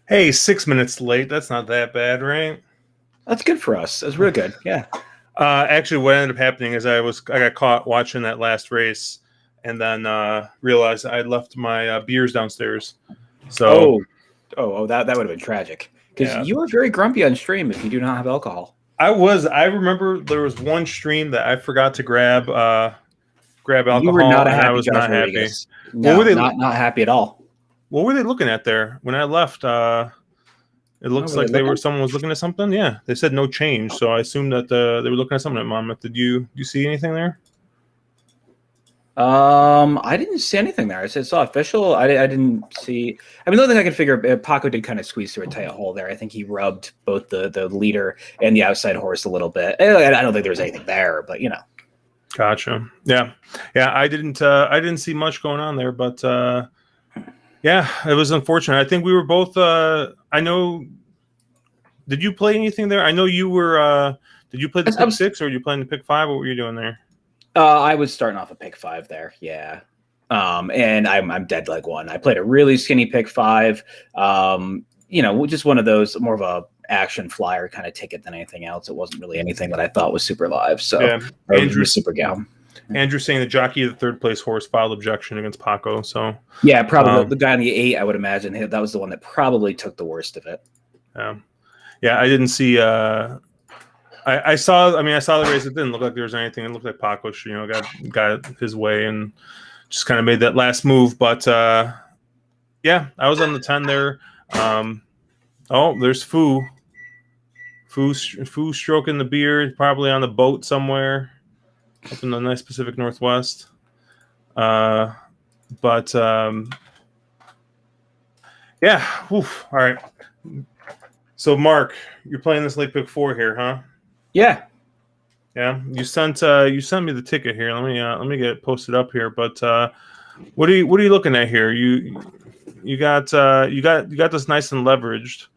Hey, 6 minutes late. That's not that bad, right? That's good for us. That's real good. Yeah. Actually, what ended up happening is I got caught watching that last race, and then realized I had left my beers downstairs. So That would have been tragic because yeah. you were very grumpy on stream if you do not have alcohol. I remember there was one stream that I forgot to grab alcohol, You were not a and I happy was Josh not happy. Rodriguez. No, not happy at all. What were they looking at there when I left? It looks like someone was looking at something. Yeah, they said no change, so I assumed that they were looking at something at Monmouth. Did you see anything there? I didn't see anything there. I saw official. I didn't see. I mean, the only thing I could figure, Paco did kind of squeeze through a tight hole there. I think he rubbed both the leader and the outside horse a little bit. I don't think there was anything there, but you know. Gotcha. Yeah. I didn't see much going on there, but yeah, it was unfortunate. I think we were both. I know. Did you play anything there? I know you were. Did you play the pick 6 or were you playing the pick 5? What were you doing there? I was starting off a pick 5 there. Yeah. And I'm dead leg 1. I played a really skinny pick 5. Just one of those, more of a action flyer kind of ticket than anything else. It wasn't really anything that I thought was super live. So yeah, Andrew super gal. Andrew saying the jockey of the third place horse filed objection against Paco. So yeah, probably the guy on the 8. I would imagine that was the one that probably took the worst of it. Yeah. I didn't see. I saw the race. It didn't look like there was anything. It looked like Paco, got his way and just kind of made that last move. But yeah, I was on the 10 there. There's Foo. Foo stroking the beard, probably on the boat somewhere up in the nice Pacific Northwest. Yeah. All right. So Mark, you're playing this late pick 4 here, huh? Yeah. Yeah. You sent me the ticket here. Let me get it posted up here. But what are you looking at here? You got this nice and leveraged.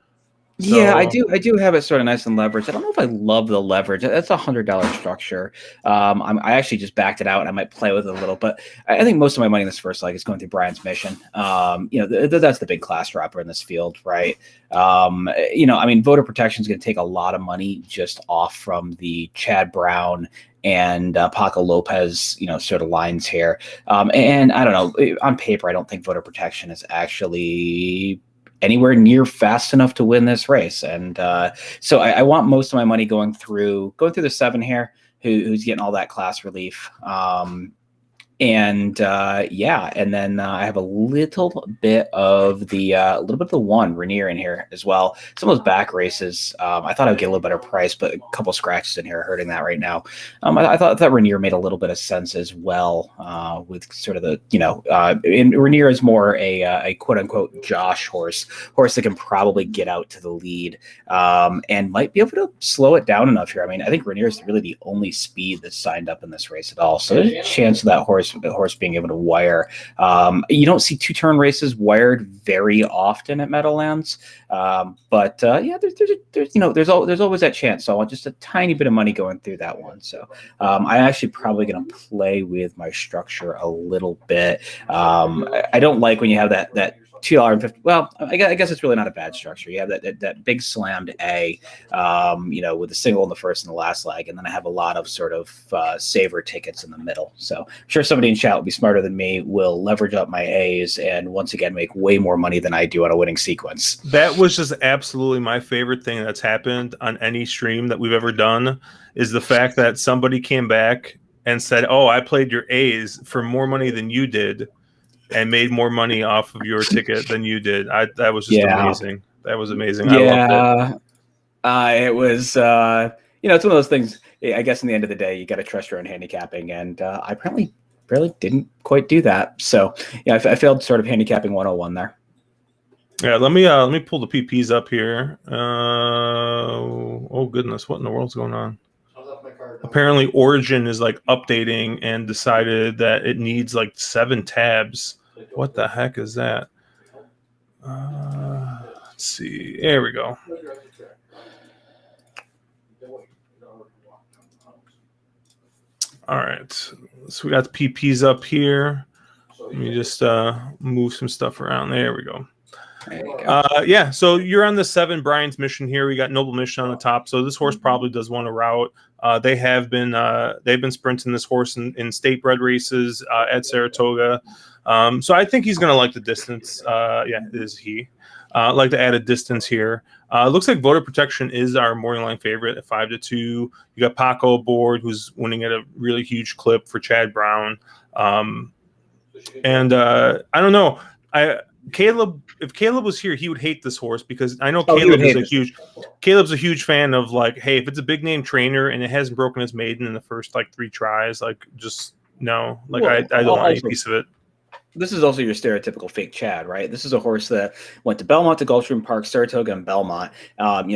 So, yeah, I do have it sort of nice and leveraged. I don't know if I love the leverage. That's $100 structure. I actually just backed it out, and I might play with it a little. But I think most of my money in this first leg is going through Brian's mission. That's the big class dropper in this field, right? Voter protection is going to take a lot of money just off from the Chad Brown and Paco Lopez, sort of lines here. And I don't know. On paper, I don't think voter protection is actually anywhere near fast enough to win this race. And so I want most of my money going through the 7 here, who's getting all that class relief. And then I have a little bit of the 1 Rainier in here as well. Some of those back races, I thought I would get a little better price, but a couple scratches in here are hurting that right now. I thought that Rainier made a little bit of sense as well, with sort of the and Rainier is more a quote unquote Josh horse that can probably get out to the lead, and might be able to slow it down enough here. I mean, I think Rainier is really the only speed that's signed up in this race at all. So there's a chance of that horse being able to wire. You don't see 2-turn races wired very often at Meadowlands, but there's always that chance. So I want just a tiny bit of money going through that one. So I'm actually probably going to play with my structure a little bit. I don't like when you have that $2.50. Well, I guess it's really not a bad structure. You have that big slammed A, with a single in the first and the last leg, and then I have a lot of sort of saver tickets in the middle. So I'm sure somebody in chat will be smarter than me, will leverage up my A's and once again make way more money than I do on a winning sequence. That was just absolutely my favorite thing that's happened on any stream that we've ever done, is the fact that somebody came back and said, "Oh, I played your A's for more money than you did, and made more money off of your ticket than you did." That was just amazing. That was amazing. Yeah. I loved it. It was, it's one of those things, I guess in the end of the day, you got to trust your own handicapping. And I apparently really didn't quite do that. So, I failed sort of handicapping 101 there. Yeah, let me pull the PPs up here. Oh goodness, what in the world's going on? Apparently, Origin is like updating and decided that it needs like 7 tabs. What the heck is that? Let's see. There we go. All right, so we got the PPs up here. Let me just move some stuff around. There we go. Yeah, so you're on the 7 Brian's mission here. We got Noble Mission on the top. So this horse probably does want to route. They've been sprinting this horse in state bred races at Saratoga. So I think he's going to like the distance. Yeah, it is he. Like to add a distance here. Looks like Voter Protection is our morning line favorite at 5-2. You got Paco aboard, who's winning at a really huge clip for Chad Brown. And I don't know. If Caleb was here, he would hate this horse because I know Caleb's a huge fan of like, hey, if it's a big name trainer and it hasn't broken his maiden in the first like 3 tries, like just no, like I don't want any piece of it. This is also your stereotypical fake Chad, right? This is a horse that went to Belmont, to Gulfstream Park, Saratoga, and Belmont.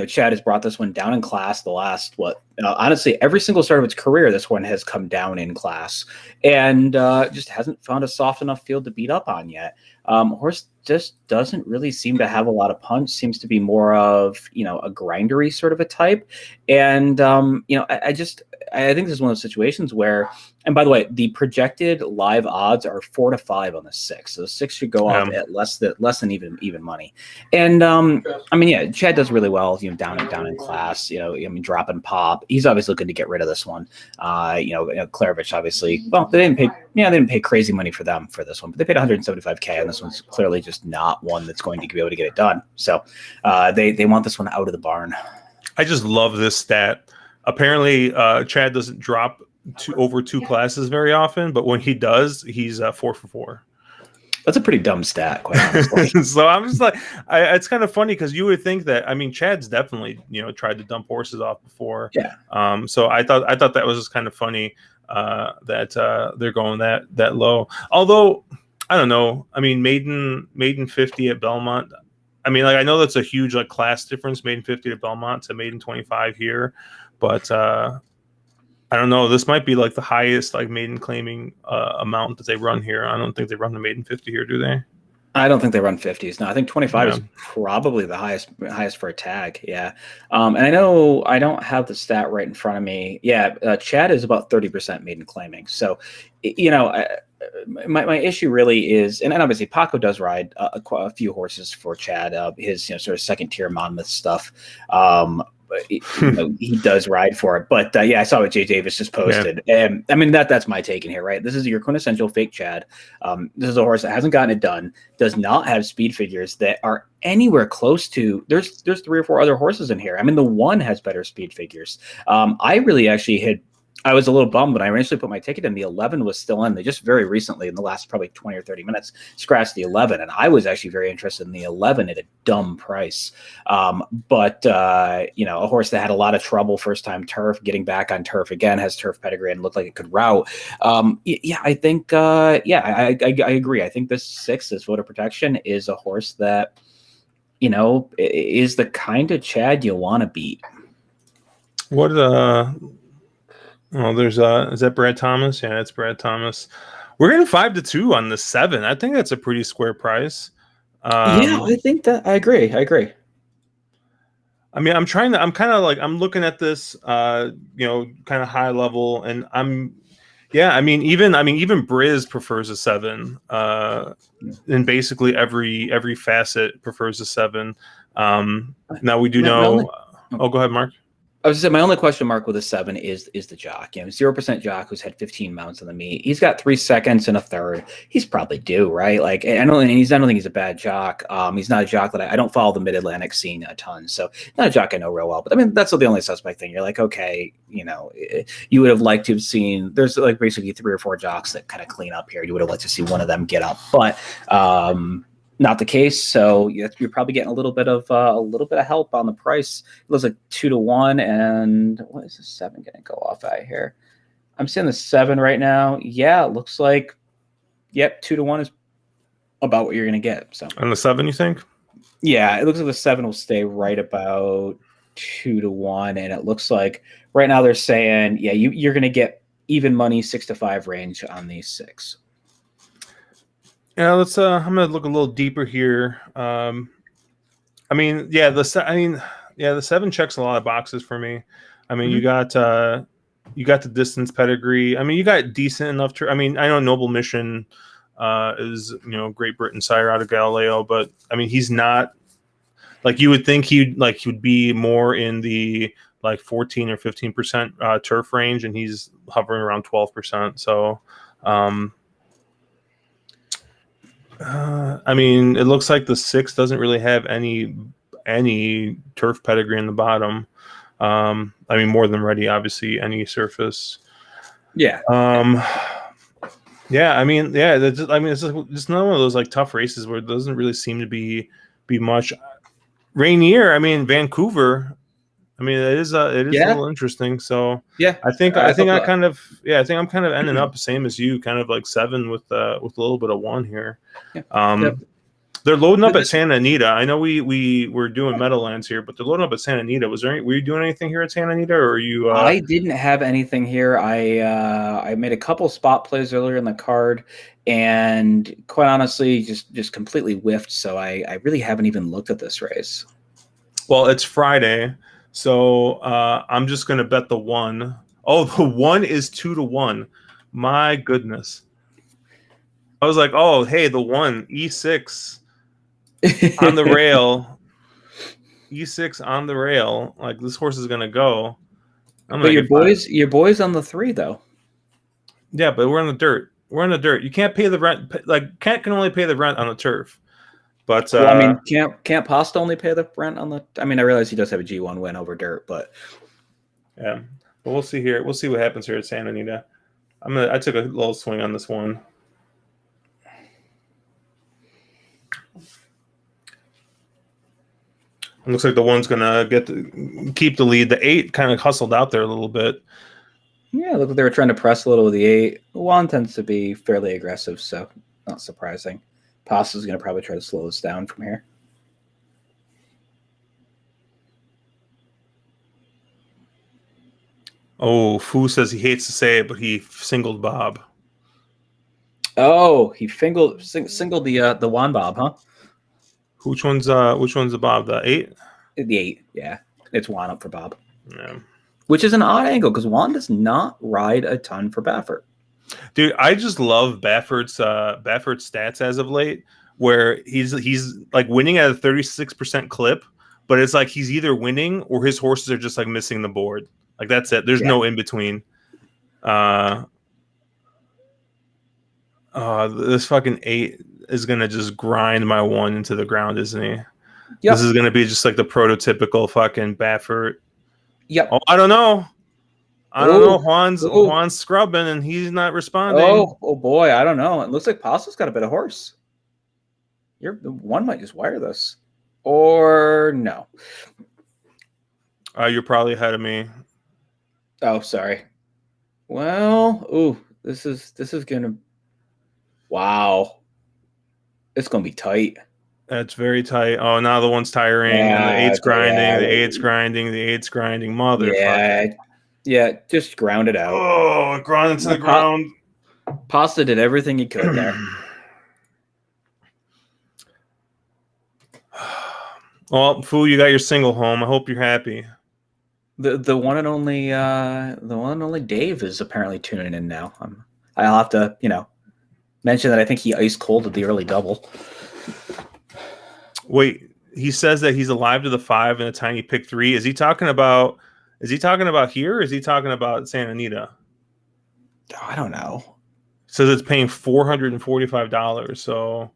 Chad has brought this one down in class the last, honestly, every single start of its career, this one has come down in class and just hasn't found a soft enough field to beat up on yet. Horse just doesn't really seem to have a lot of punch, seems to be more of, a grindery sort of a type. And, I think this is one of those situations where, and by the way, the projected live odds are 4-5 on the 6. So the 6 should go off at less than even money. And Chad does really well, down in class, drop and pop. He's obviously looking to get rid of this one. Klarovich, obviously, well, they didn't pay crazy money for this one, but they paid $175K, and this one's clearly just not one that's going to be able to get it done. So they want this one out of the barn. I just love this stat. Apparently, Chad doesn't drop over 2 classes very often, but when he does, he's 4 for 4. That's a pretty dumb stat, quite honestly. So I'm just like, it's kind of funny because you would think that, Chad's definitely, tried to dump horses off before. Yeah. So I thought that was just kind of funny that they're going that low. Although, I don't know. Maiden 50 at Belmont. I know that's a huge class difference, maiden 50 at Belmont to maiden 25 here. But I don't know. This might be the highest maiden claiming amount that they run here. I don't think they run the maiden 50 here, do they? I don't think they run 50s. No, I think 25 is probably the highest for a tag. Yeah. And I know I don't have the stat right in front of me. Yeah. Chad is about 30% maiden claiming. So, my issue really is, and obviously Paco does ride a few horses for Chad, his sort of second tier monmouth stuff. He does ride for it, but I saw what Jay Davis just posted, and that's my take in here, right? This is your quintessential fake Chad. This is a horse that hasn't gotten it done, does not have speed figures that are anywhere close to. There's 3 or 4 other horses in here. The one has better speed figures. I was a little bummed when I initially put my ticket in. The 11 was still in. They just very recently, in the last probably 20 or 30 minutes, scratched the 11. And I was actually very interested in the 11 at a dumb price. But a horse that had a lot of trouble first-time turf, getting back on turf again, has turf pedigree and looked like it could route. I think, I agree. I think this 6, this Voter Protection, is a horse that, is the kind of Chad you want to beat. What, there's is that Brad Thomas? Yeah, it's Brad Thomas. We're getting 5-2 on the 7. I think that's a pretty square price. I think that I agree. I'm looking at this, kind of high level, and even Briz prefers a 7. And basically every facet prefers a 7. Now we do know. Go ahead, Mark. I was just saying, my only question mark with a 7 is the jock. 0% jock who's had 15 mounts on the meet. He's got 3 seconds and a third. He's probably due, right? I don't think he's a bad jock. He's not a jock that I don't follow the Mid-Atlantic scene a ton, so not a jock I know real well. But that's the only suspect thing. You're like, okay, you would have liked to have seen. There's basically 3 or 4 jocks that kind of clean up here. You would have liked to see one of them get up, but not the case. So you're probably getting a little bit of help on the price. It looks like 2-1. And what is the 7 going to go off at here? I'm seeing the 7 right now. Yeah, it looks like, 2-1 is about what you're going to get. So on the 7, you think? Yeah, it looks like the 7 will stay right about 2-1, and it looks like right now they're saying, yeah, you're going to get even money 6-5 range on these 6. Yeah, let's. I'm gonna look a little deeper here. I mean, yeah, the 7 checks a lot of boxes for me. I mean, you got the distance pedigree. I mean, you got decent enough. I mean, I know Noble Mission is Great Britain sire out of Galileo, but I mean, he's not like you would think he would be more in the like 14 or 15% turf range, and he's hovering around 12%. So. I mean, it looks like the 6 doesn't really have any turf pedigree in the bottom. I mean, more than ready, obviously, any surface. Yeah. Yeah. I mean, yeah. It's just not one of those like tough races where it doesn't really seem to be much. Rainier. I mean, Vancouver. I mean, it is a little interesting. So yeah, I think I'm kind of ending up the same as you, kind of like 7 with a little bit of 1 here. Yeah. They're loading up at Santa Anita. I know we were doing Meadowlands here, but they're loading up at Santa Anita. Were you doing anything here at Santa Anita, or are you? I didn't have anything here. I made a couple spot plays earlier in the card, and quite honestly, just completely whiffed. So I really haven't even looked at this race. Well, it's Friday, so I'm just gonna bet the 1. Oh, the 1 is 2-1. My goodness. I was like, oh, hey, the 1 E6 on the rail. E6 on the rail. Like, this horse is gonna go. But your boys on the 3 though. Yeah, but we're in the dirt. We're in the dirt. You can't pay the rent. Like, Kent can only pay the rent on the turf. But well, I mean, can't Pasta only pay the rent on the? I mean, I realize he does have a G1 win over dirt, but yeah. But we'll see here. We'll see what happens here at Santa Anita. I took a little swing on this one. It looks like the 1's gonna keep the lead. The 8 kind of hustled out there a little bit. Yeah, look, they were trying to press a little with the 8. The 1 tends to be fairly aggressive, so not surprising. Pasta's going to probably try to slow this down from here. Oh, Fu says he hates to say it, but he singled Bob. Oh, he singled the Juan Bob, huh? Which one's the Bob? The 8? The 8, yeah. It's Juan up for Bob. Yeah. Which is an odd angle because Juan does not ride a ton for Baffert. Dude, I just love Baffert's stats as of late, where he's like winning at a 36% clip, but it's like he's either winning or his horses are just like missing the board. Like, that's it. There's no in between. This fucking 8 is gonna just grind my 1 into the ground, isn't he? Yep. This is gonna be just like the prototypical fucking Baffert. Yep. Oh, I don't know. I don't know. Juan's scrubbing and he's not responding. Oh boy, I don't know. It looks like Pasta's got a bit of horse. One might just wire this, or no. You're probably ahead of me. Oh, sorry. Well, this is gonna. Wow, it's gonna be tight. That's very tight. Oh, now the 1's tiring, and the 8's grinding. Yeah. The 8's grinding. The 8's grinding. Motherfucker. Yeah, just ground it out. Oh, it ground into the ground. Pasta did everything he could there. Well, Fu, you got your single home. I hope you're happy. The one and only Dave is apparently tuning in now. I'll have to mention that I think he ice colded the early double. Wait, he says that he's alive to the 5 and a tiny pick 3. Is he talking about here, or is he talking about Santa Anita? Oh, I don't know. Says it's paying $445. So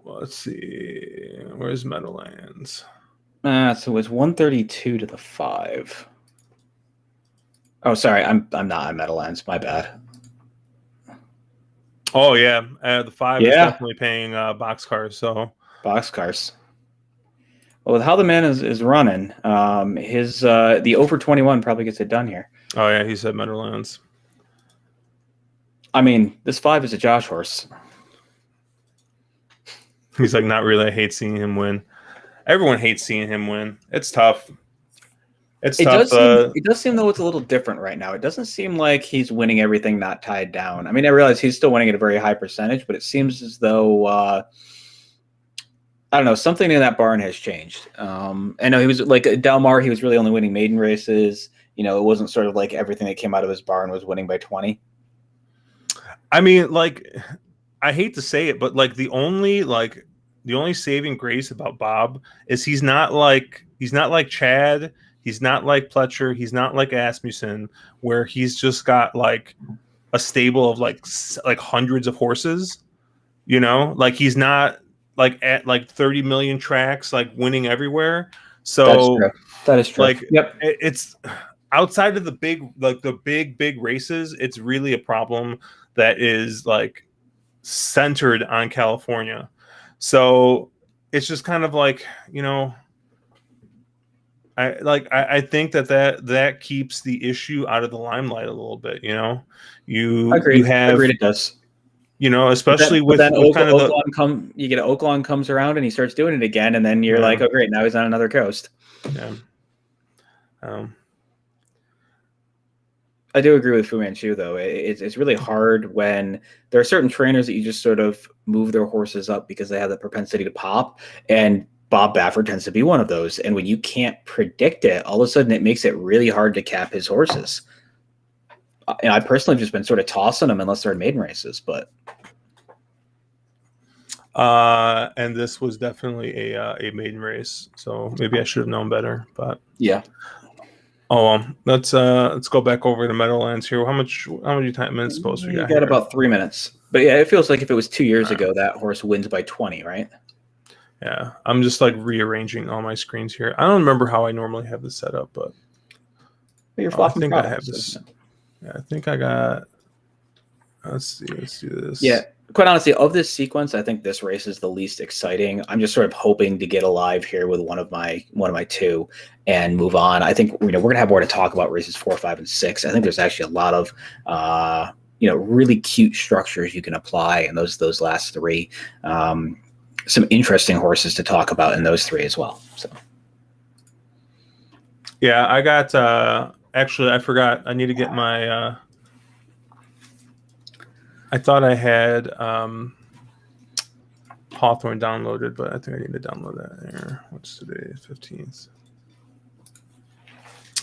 let's see. Where's Meadowlands? So it's 132 to the 5. Oh, sorry, I'm not on Meadowlands. My bad. Oh yeah, the 5 is definitely paying boxcars. So boxcars. Well, with how the man is running, the over 21 probably gets it done here. Oh yeah, he said Meadowlands. I mean, this 5 is a Josh horse. He's like, not really. I hate seeing him win. Everyone hates seeing him win. It's tough. It's tough. It does seem though it's a little different right now. It doesn't seem like he's winning everything not tied down. I mean, I realize he's still winning at a very high percentage, but it seems as though I don't know, something in that barn has changed. I know he was like Del Mar, he was really only winning maiden races. You know, it wasn't sort of like everything that came out of his barn was winning by 20. I mean, like, I hate to say it, but like the only saving grace about Bob is he's not like Chad. He's not like Pletcher. He's not like Asmussen, where he's just got like a stable of like hundreds of horses. You know, like he's not like at like 30 million tracks, like winning everywhere. So that is true. Like, yep, it's outside of the big races. It's really a problem that is like centered on California. So it's just kind of like, you know. I think that keeps the issue out of the limelight a little bit. You know, Agreed it does. You know, especially you get Oaklawn comes around and he starts doing it again, and then you're like, oh great, now he's on another coast. Yeah. I do agree with Fu Manchu though. It's really hard when there are certain trainers that you just sort of move their horses up because they have the propensity to pop, and Bob Baffert tends to be one of those. And when you can't predict it, all of a sudden it makes it really hard to cap his horses. And I personally have just been sort of tossing them unless they're in maiden races, but. And this was definitely a maiden race, so maybe I should have known better. But yeah. Oh, let's go back over to Meadowlands here. How much time minutes supposed we got? You got about 3 minutes. But yeah, it feels like if it was 2 years ago, that horse wins by 20, right? Yeah, I'm just like rearranging all my screens here. I don't remember how I normally have this set up, but you're I think I have this. Yeah, I think I got. Let's see. Let's do this. Yeah, quite honestly, of this sequence, I think this race is the least exciting. I'm just sort of hoping to get alive here with one of my two and move on. I think we're gonna have more to talk about races 4, 5, and 6. I think there's actually a lot of really cute structures you can apply in those last three. Some interesting horses to talk about in those three as well. So, yeah, I got. Actually, I forgot. I need to get my. I thought I had Hawthorne downloaded, but I think I need to download that here. What's today? 15th.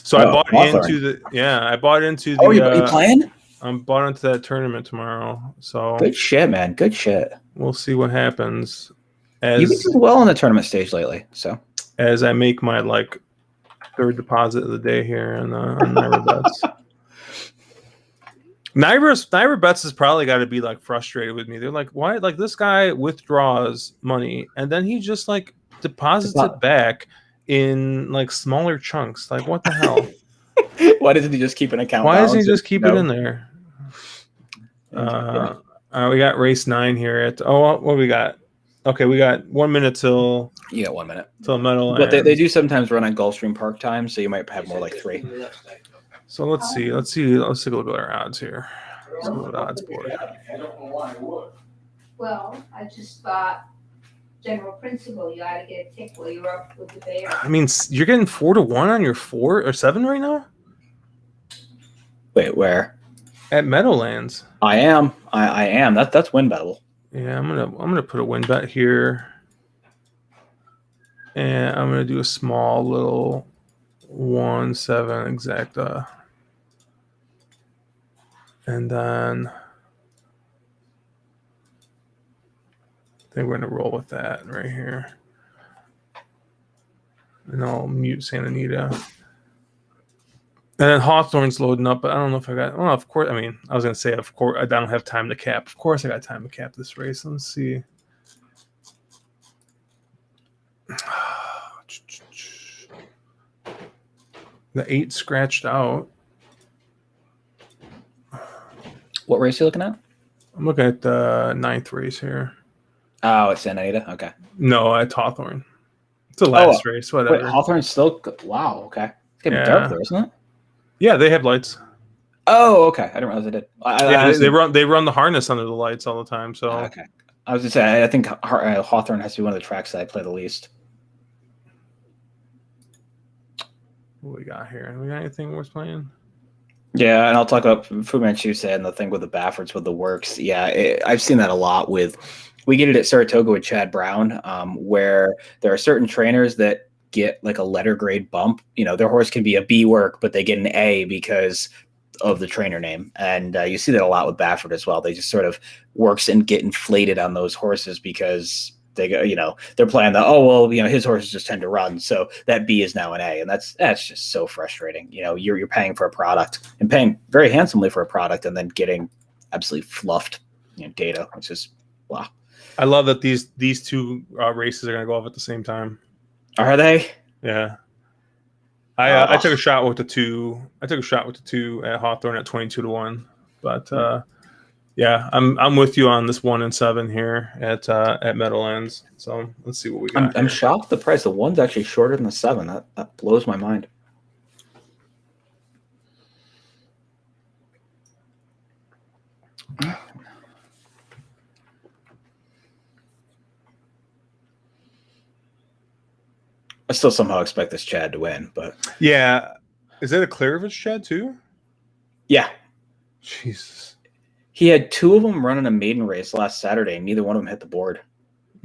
So I bought into the. Yeah, I bought into the. Oh, you playing? I'm bought into that tournament tomorrow. So good shit, man. Good shit. We'll see what happens. You've been doing well on the tournament stage lately. So as I make my like third deposit of the day here on Naira Bets. Naira Bets has probably got to be like frustrated with me. They're like, why? Like this guy withdraws money and then he just like deposits it back in like smaller chunks. Like what the hell? Why doesn't he just keep an account? Why doesn't he just keep it in there? We got race 9 here at. Oh, what we got? Okay, we got 1 minute till. You got 1 minute till Meadowlands. But they do sometimes run on Gulfstream Park time, so you might have more like 3. So let's see. Let's take a look at our odds here. Let's go to the odds board. I don't know why I would. Well, I just thought, general principle, you ought to get a tick while you're up with the bear. I mean, you're getting 4-1 on your 4 or 7 right now. Wait, where? At Meadowlands. I am. I am. That's win battle. Yeah, I'm gonna put a win bet here, and I'm gonna do a small little 1-7 exacta, and then I think we're gonna roll with that right here, and I'll mute Santa Anita. And then Hawthorne's loading up, but I don't know if I got. Well, of course. I mean, I was gonna say, of course, I don't have time to cap. Of course, I got time to cap this race. Let's see. The 8 scratched out. What race are you looking at? I'm looking at the 9th race here. Oh, it's Santa Anita. Okay. No, at Hawthorne. It's the last race. Whatever. Wait, Hawthorne's still. Wow. Okay. It's getting dark there, isn't it? Yeah, they have lights. Oh, okay. I didn't realize they did. They run the harness under the lights all the time. So okay. I was gonna say, I think Hawthorne has to be one of the tracks that I play the least. What we got here? We got anything worth playing? Yeah, and I'll talk about Fu Manchu said and the thing with the Baffords with the works. Yeah, I've seen that a lot with. We get it at Saratoga with Chad Brown, where there are certain trainers that get like a letter grade bump. You know, their horse can be a B work, but they get an A because of the trainer name. And you see that a lot with Baffert as well. They just sort of works and get inflated on those horses because they go, you know, they're playing the, oh, well, you know, his horses just tend to run. So that B is now an A. And that's just so frustrating. You know, you're paying for a product and paying very handsomely for a product and then getting absolutely fluffed, you know, data, which is, wow. I love that these two races are going to go off at the same time. Are they? Yeah. I took a shot with the two. I took a shot with the two at Hawthorne at 22-1. But yeah, I'm with you on this 1 and 7 here at Meadowlands. So let's see what we got. I'm shocked at the price. The 1's actually shorter than the 7. That blows my mind. I still somehow expect this Chad to win, but yeah, is that a Clearovich Chad too? Yeah, Jesus. He had 2 of them running a maiden race last Saturday, and neither one of them hit the board.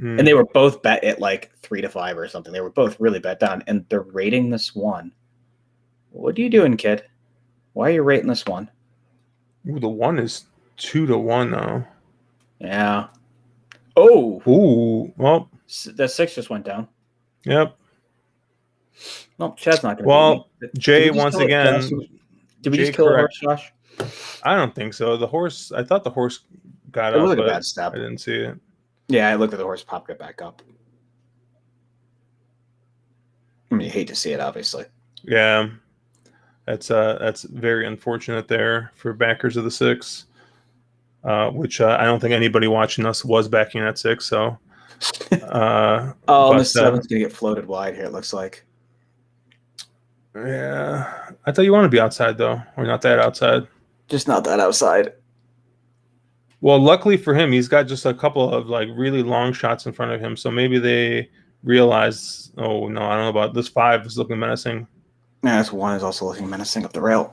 Mm. And they were both bet at like 3-5 or something. They were both really bet down, and they're rating this one. What are you doing, kid? Why are you rating this one? Ooh, the 1 is 2-1 now. Yeah. Oh. Ooh. Well, the 6 just went down. Yep. No, Chad's not going to. Well, Jay once again. Did we just kill a horse, Josh? I don't think so. The horse. I thought the horse got it up, looked but like a bad step. I didn't see it. Yeah, I looked at the horse pop it back up. I mean, you hate to see it, obviously. Yeah, that's very unfortunate there for backers of the 6, which I don't think anybody watching us was backing that 6. So, the 7's gonna get floated wide here. It looks like. Yeah, I thought you want to be outside though, or not that outside. Just not that outside. Well, luckily for him, he's got just a couple of like really long shots in front of him. So maybe they realize, oh no, I don't know about this 5 is looking menacing. Yeah, this 1 is also looking menacing up the rail.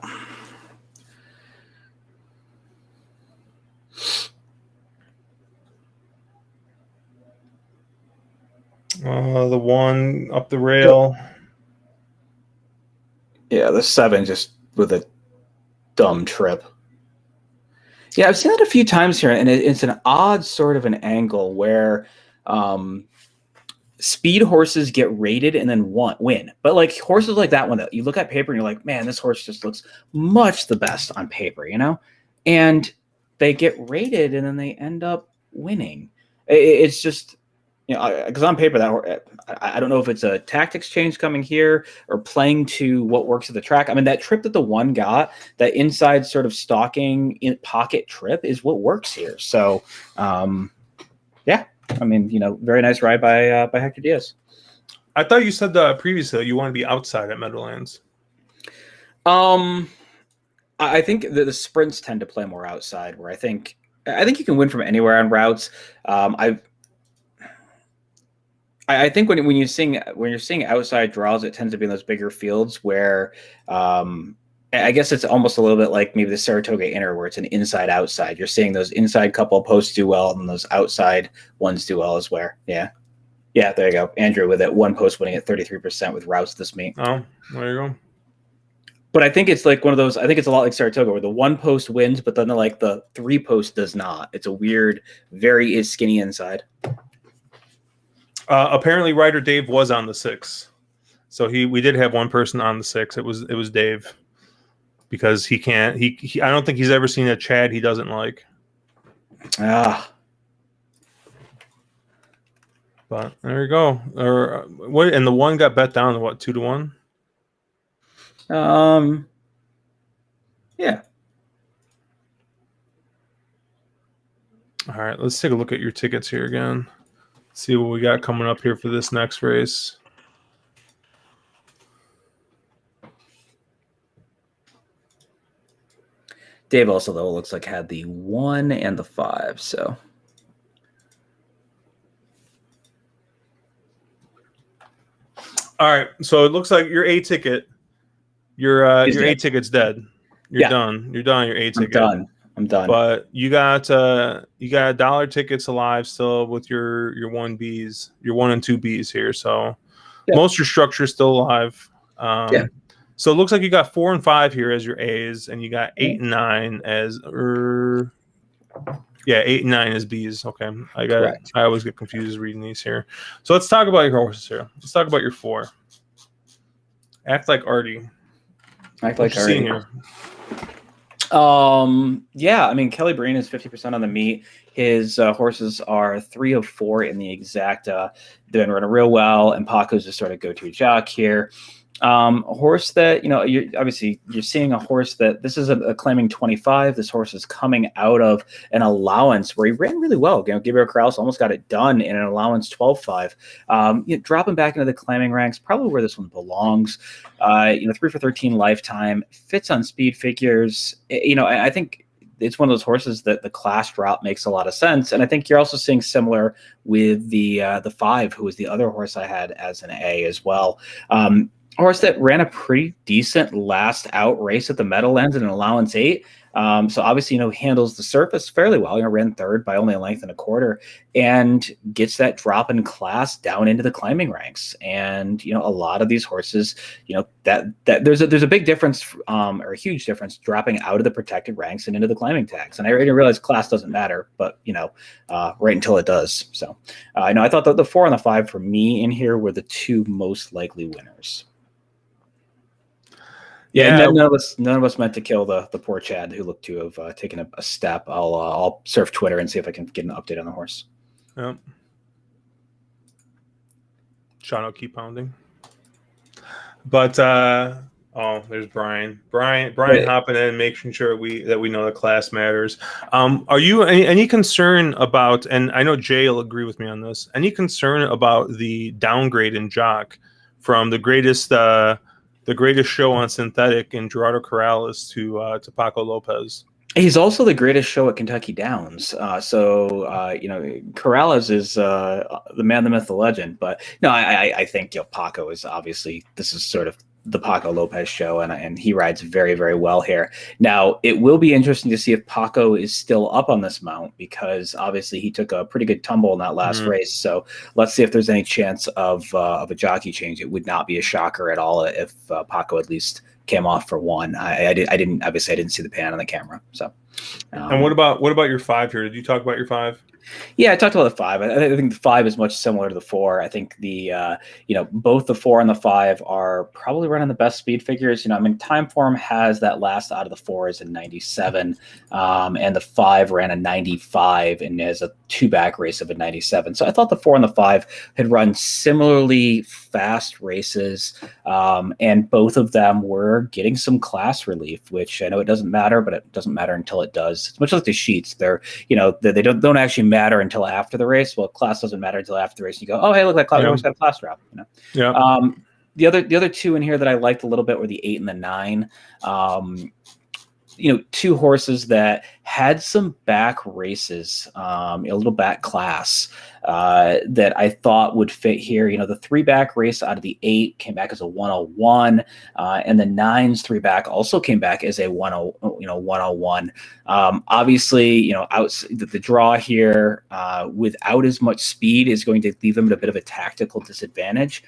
The 1 up the rail. Yeah, the 7 just with a dumb trip. Yeah, I've seen that a few times here, and it's an odd sort of an angle where speed horses get rated and then win. But like horses like that one, that you look at paper and you're like, man, this horse just looks much the best on paper, you know? And they get rated and then they end up winning. It's just, you know, because on paper, that I don't know if it's a tactics change coming here or playing to what works at the track. I mean, that trip that the 1 got, that inside sort of stalking in pocket trip is what works here. So, yeah, I mean, you know, very nice ride by Hector Diaz. I thought you said previously you want to be outside at Meadowlands. I think the sprints tend to play more outside, where I think you can win from anywhere on routes. I think when you're seeing outside draws, it tends to be in those bigger fields where I guess it's almost a little bit like maybe the Saratoga Inner, where it's an inside outside. You're seeing those inside couple posts do well, and those outside ones do well as well. Yeah, there you go, Andrew, with that 1 post winning at 33% with routes this meet. Oh, there you go. But I think it's like one of those. I think it's a lot like Saratoga, where the 1 post wins, but then the 3 post does not. It's a weird, very skinny inside. Apparently, Ryder Dave was on the 6, so we did have one person on the 6. It was Dave, because he can't. I don't think he's ever seen a Chad he doesn't like. But there you go. Or what? And the 1 got bet down to what, 2-1? Yeah. All right, let's take a look at your tickets here again. See what we got coming up here for this next race. Dave also, though, looks like had the 1 and the 5, so All right, so it looks like your A ticket, your A ticket's dead. You're done. You're done. Your A ticket. I'm done. But you got dollar tickets alive still with your 1Bs, your 1 and 2Bs here. So most of your structure is still alive. So it looks like you got 4 and 5 here as your A's, and you got 8 and 9 as 8 and 9 as B's. Okay, I always get confused reading these here. So let's talk about your horses here. Let's talk about your 4. Act like Artie. Act like Artie. Here? Yeah, I mean, Kelly Breen is 50% on the meet. His horses are 3 of 4 in the exacta. They've been running real well, and Paco's just sort of go-to jock here. A horse that, you're seeing a horse that this is a claiming 25. This horse is coming out of an allowance where he ran really well. Gabriel Corrales almost got it done in an allowance 12-5. Dropping back into the claiming ranks, probably where this one belongs. 3 for 13 lifetime, fits on speed figures. I think it's one of those horses that the class drop makes a lot of sense. And I think you're also seeing similar with the 5, who was the other horse I had as an A as well. Horse that ran a pretty decent last out race at the Meadowlands in an allowance 8. So obviously, handles the surface fairly well. Ran 3rd by only a length and a quarter, and gets that drop in class down into the climbing ranks. And a lot of these horses, that there's a big difference, or a huge difference, dropping out of the protected ranks and into the climbing tags. And I didn't realize class doesn't matter, but right until it does. So I thought that the 4 and the 5 for me in here were the 2 most likely winners. Yeah, none of us meant to kill the poor Chad who looked to have taken a step. I'll surf Twitter and see if I can get an update on the horse. Yep. Sean will keep pounding. But there's Brian. Brian hopping in, making sure that we know the class matters. Are you any concern about? And I know Jay will agree with me on this. Any concern about the downgrade in jock from the greatest show on synthetic in Gerardo Corrales to Paco Lopez? He's also the greatest show at Kentucky Downs. Corrales is the man, the myth, the legend. But no, I think Paco is obviously, this is sort of the Paco Lopez show, and he rides very, very well here. Now, it will be interesting to see if Paco is still up on this mount, because obviously he took a pretty good tumble in that last race. So let's see if there's any chance of a jockey change. It would not be a shocker at all if Paco at least came off for 1. I didn't see the pan on the camera. So, and what about your 5 here? Did you talk about your 5? Yeah, I talked about the 5. I think the 5 is much similar to the 4. I think the both the 4 and the 5 are probably running the best speed figures. Timeform has that last out of the 4s in 97, and the 5 ran a 95 and has a 2-back race of a 97. So I thought the 4 and the 5 had run similarly fast races, and both of them were getting some class relief, which I know it doesn't matter, but it doesn't matter until it does. It's much like the sheets. They don't actually matter until after the race. Well, class doesn't matter until after the race. You go, oh, hey, look, that class got a class drop. Yeah. The other 2 in here that I liked a little bit were the 8 and the 9. 2 horses that had some back races, a little back class that I thought would fit here. The 3-back race out of the 8 came back as a 101, and the 9's 3-back also came back as a 101. Obviously, the draw here without as much speed is going to leave them at a bit of a tactical disadvantage,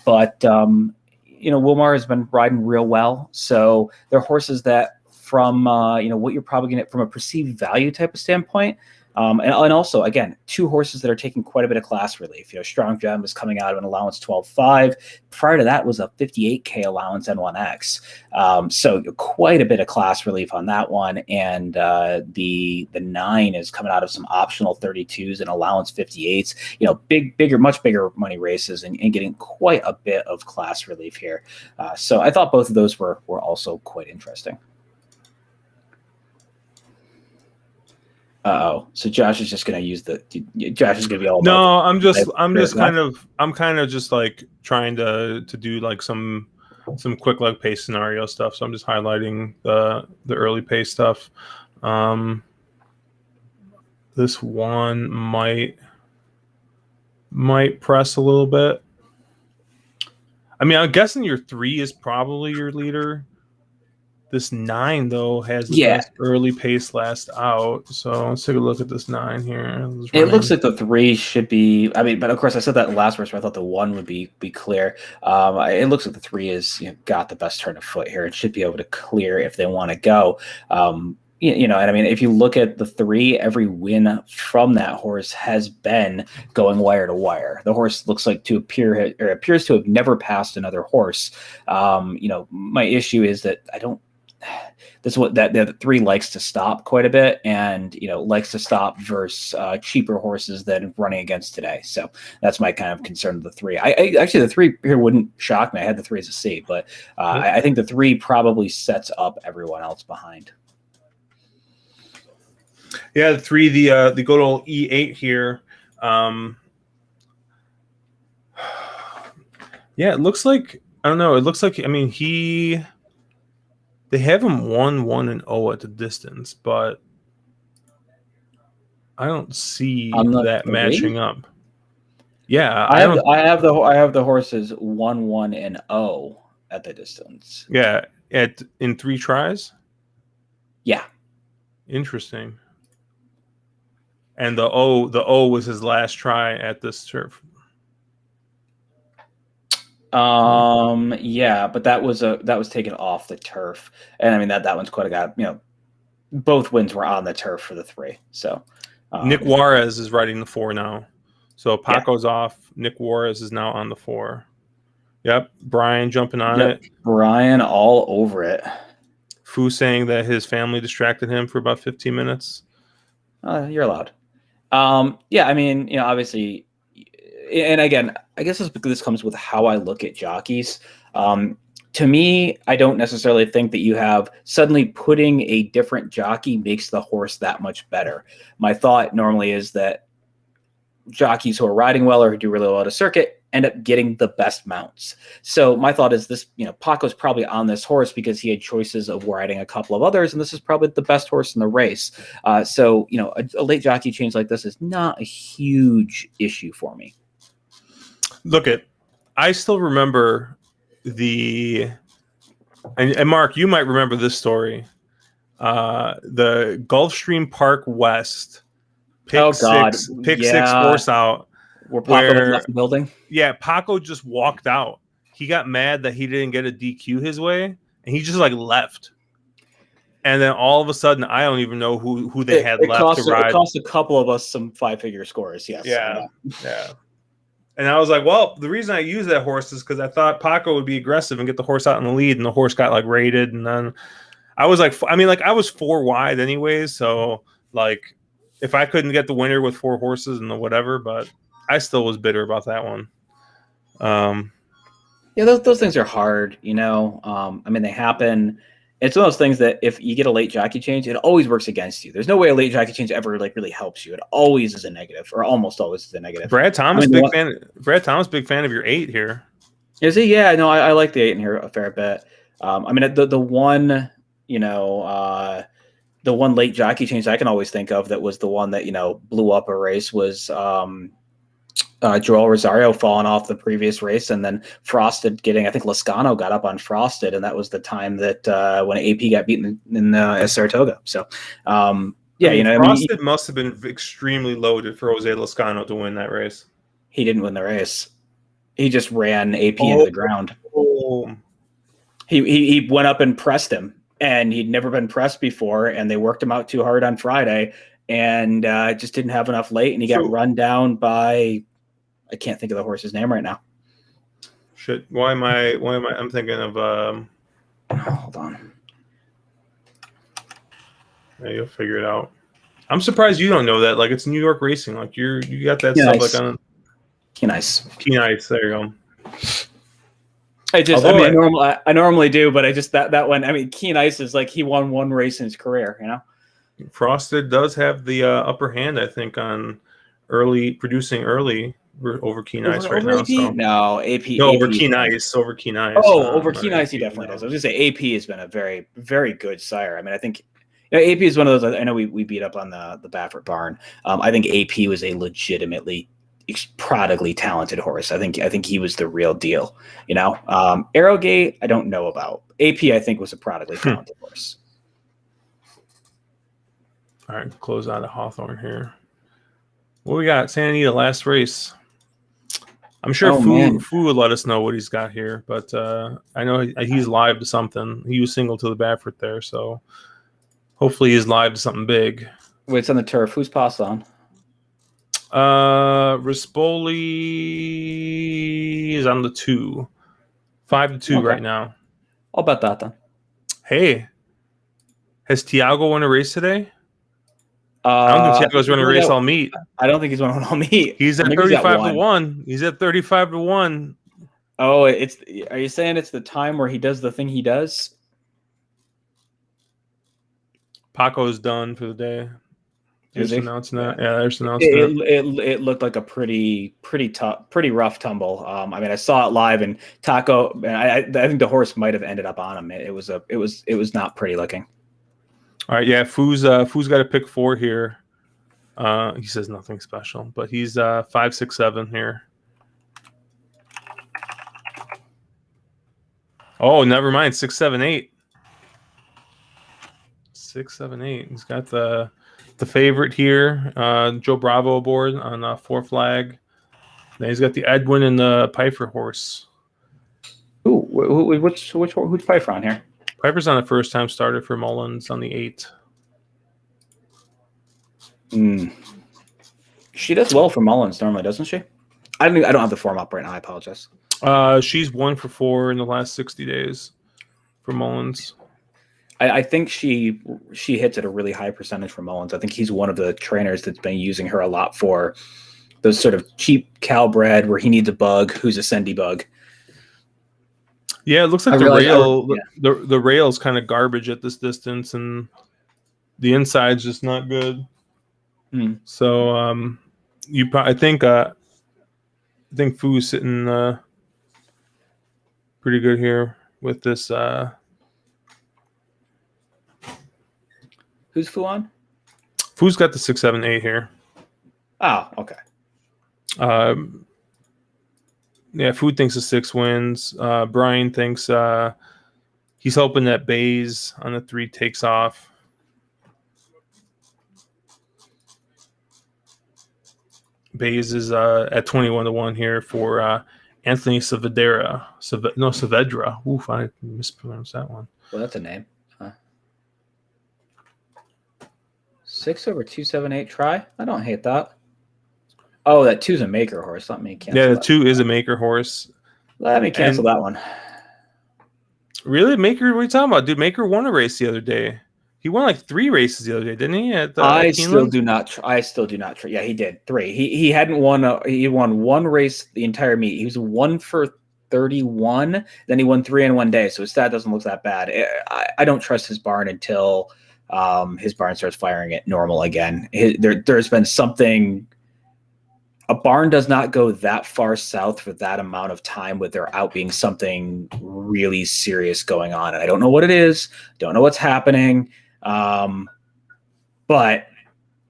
but Wilmar has been riding real well, so they're horses that, from what you're probably going to get from a perceived value type of standpoint, and also, again, 2 horses that are taking quite a bit of class relief. Strong Gem is coming out of an allowance 12.5. Prior to that was a 58K allowance N1X. So quite a bit of class relief on that one. And the 9 is coming out of some optional 32s and allowance 58s. Much bigger money races, and getting quite a bit of class relief here. So I thought both of those were also quite interesting. So Josh is just going to use Josh is going to be all about. No, I'm kind of just like trying to do like some quick leg pace scenario stuff. So I'm just highlighting the early pace stuff. This one might press a little bit. I mean, I'm guessing your 3 is probably your leader. This 9 though has the best early pace last out. So let's take a look at this 9 here. It looks like the 3 should be. I mean, but of course, I said that last verse. Where I thought the 1 would be clear. It looks like the 3 is got the best turn of foot here. It should be able to clear if they want to go. And I mean, if you look at the 3, every win from that horse has been going wire to wire. The horse looks like appears to have never passed another horse. My issue is that I don't. That's what the 3 likes to stop quite a bit, and likes to stop versus cheaper horses than running against today. So that's my kind of concern with the 3. I actually, the 3 here wouldn't shock me. I had the 3 as a C, but I think the 3 probably sets up everyone else behind. Yeah, the 3, the good old E8 here. Yeah, it looks like, I don't know. It looks like, I mean, they have him 1-1-0 at the distance, but I don't see that 3? Matching up. Yeah, I have the horses 1-1-0 at the distance. Yeah, in 3 tries. Yeah, interesting. And the O was his last try at this turf. Yeah, but that was taken off the turf, and I mean that one's quite a guy. Both wins were on the turf for the 3. So Nick Juarez is riding the 4 now. So Paco's off. Nick Juarez is now on the 4. Yep, Brian jumping on it. Brian all over it. Fu saying that his family distracted him for about 15 minutes. You're allowed. Yeah, I mean, obviously. And again, I guess this comes with how I look at jockeys. To me, I don't necessarily think that you have suddenly putting a different jockey makes the horse that much better. My thought normally is that jockeys who are riding well or who do really well at a circuit end up getting the best mounts. So my thought is this, Paco's probably on this horse because he had choices of riding a couple of others, and this is probably the best horse in the race. So a late jockey change like this is not a huge issue for me. Look I still remember and Mark, you might remember this story. The Gulfstream Park West pick six horse out. Where Paco left the building? Yeah, Paco just walked out. He got mad that he didn't get a DQ his way, and he just left. And then all of a sudden, I don't even know who they had left to ride. It cost a couple of us some 5-figure scores, yes. Yeah. And I was like, well, the reason I used that horse is because I thought Paco would be aggressive and get the horse out in the lead, and the horse got rated. And then I was I was 4 wide anyways. So if I couldn't get the winner with 4 horses and the whatever, but I still was bitter about that one. Yeah, those things are hard, I mean, they happen. It's one of those things that if you get a late jockey change, it always works against you. There's no way a late jockey change ever really helps you. It always is a negative, or almost always is a negative. Brad Thomas, big fan of your 8 here. Is he? Yeah, no, I like the 8 in here a fair bit. I mean, the one, the one late jockey change I can always think of that was the one that blew up a race was Joel Rosario falling off the previous race, and then Frosted getting, I think Lascano got up on Frosted, and that was the time that when AP got beaten in Saratoga. So, Frosted must have been extremely loaded for Jose Lascano to win that race. He didn't win the race. He just ran AP into the ground. He went up and pressed him, and he'd never been pressed before, and they worked him out too hard on Friday, and just didn't have enough late, and he got run down by. I can't think of the horse's name right now. Shit. Why am I'm thinking of hold on. Yeah, you'll figure it out. I'm surprised you don't know that. It's New York racing. You got that stuff on Keen Ice. Keen Ice, there you go. I normally do, but I just that one, I mean, Keen Ice is he won 1 race in his career, Frosted does have the upper hand, I think, on producing early over Keen Ice right now. No, AP. No, over Keen Ice. Over Keen Ice. Oh, over Keen Ice, he definitely does. I was going to say AP has been a very, very good sire. I mean, I think AP is one of those. I know we beat up on the Baffert barn. I think AP was a legitimately prodigally talented horse. I think he was the real deal. You know, Arrowgate, I don't know about. AP, I think, was a prodigally talented horse. All right, close out of Hawthorne here. What we got? Santa Anita, last race. I'm sure Fu would let us know what he's got here, but I know he's live to something. He was single to the Baffert there, so hopefully he's live to something big. Wait, it's on the turf. Who's passed on? Rispoli is on the 2. 5-2 right now. I'll bet that then. Hey, has Tiago won a race today? I don't think Tiago's running a race all meet. I don't think he's running all meet. He's at 35-1. He's at 35-1. Oh, are you saying it's the time where he does the thing he does? Paco's done for the day. There's announcing that. Yeah, there's announcing it looked like a pretty rough tumble. I mean, I saw it live, and Taco. And I think the horse might have ended up on him. It was not pretty looking. All right, yeah. Fu's got to pick 4 here. He says nothing special, but he's 5, 6, 7 here. Oh, never mind. 6, 7, 8. 6, 7, 8. He's got the favorite here, Joe Bravo aboard on 4 flag. Then he's got the Edwin and the Piper horse. Who's Piper on here? Piper's on the first time starter for Mullins on the 8. She does well for Mullins normally, doesn't she? I don't have the form up right now. I apologize. She's 1 for 4 in the last 60 days for Mullins. I think she hits at a really high percentage for Mullins. I think he's one of the trainers that's been using her a lot for those sort of cheap cow bred where he needs a bug who's a Sendy bug. Yeah, it looks like the rail's kind of garbage at this distance, and the inside's just not good. So I think Fu's sitting pretty good here with this. Who's Fu on? Fu's got the 6, 7, 8 here. Oh, okay. Yeah, Fu thinks the 6 wins. Brian thinks he's hoping that Bays on the 3 takes off. Bays is at 21-1 here for Anthony Saavedra. Saavedra. Oof, I mispronounced that one. Well, that's a name. 6 over 2, 7, 8 try. I don't hate that. Oh, that 2's a maker horse. Let me cancel. Yeah, the 2 is a maker horse. Let me cancel that one. Really, Maker? What are you talking about, dude? Maker won a race the other day. He won like 3 races the other day, didn't he? I still do not. Yeah, he did 3. He hadn't won. He won 1 race the entire meet. He was 1 for 31. Then he won 3 in 1 day. So his stat doesn't look that bad. I don't trust his barn until his barn starts firing it normal again. There's been something. A barn does not go that far south for that amount of time with there out being something really serious going on. And I don't know what it is. Don't know what's happening. But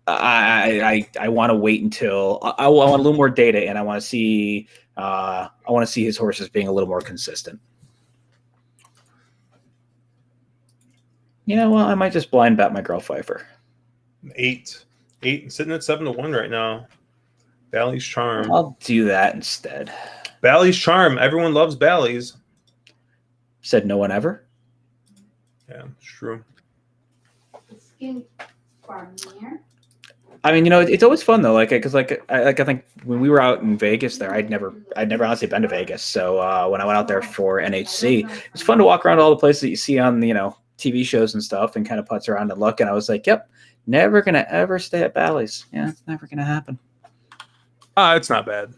I want to wait until I want a little more data, and I want to see his horses being a little more consistent. You know what? I might just blind bet my girl Pfeiffer. 8 sitting at 7-1 right now. Bally's Charm. I'll do that instead. Bally's Charm. Everyone loves Bally's. Said no one ever? Yeah, it's true. Skin farm here. I mean, it's always fun though. I think when we were out in Vegas there, I'd never honestly been to Vegas. So when I went out there for NHC, it was fun to walk around all the places that you see on TV shows and stuff, and kind of putz around and look. And I was like, yep, never gonna ever stay at Bally's. Yeah, it's never gonna happen. It's not bad.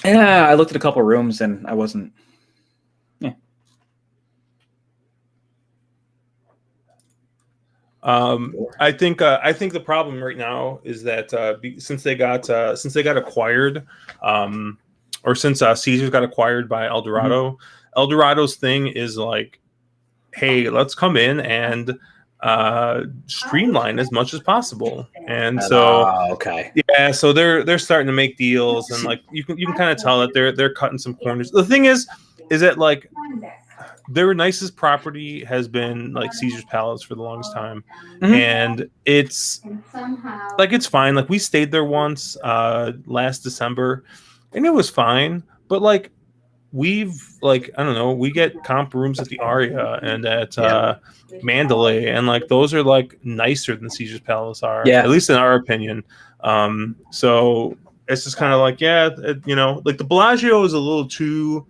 Yeah, I looked at a couple rooms and I wasn't. Yeah. I think the problem right now is that since they got acquired, or since Caesars got acquired by Eldorado, Eldorado's thing is like, hey, let's come in and streamlined as much as possible. And so okay. yeah, so they're starting to make deals, and like you can kind of tell that they're cutting some corners. The thing is that like their nicest property has been like Caesar's Palace for the longest time, and it's like it's fine. Like we stayed there once last December, and it was fine. But like we've like I don't know, we get comp rooms at the Aria and at Mandalay, and like those are like nicer than Caesar's Palace are, at least in our opinion. So it's just kind of like you know, like the Bellagio is a little too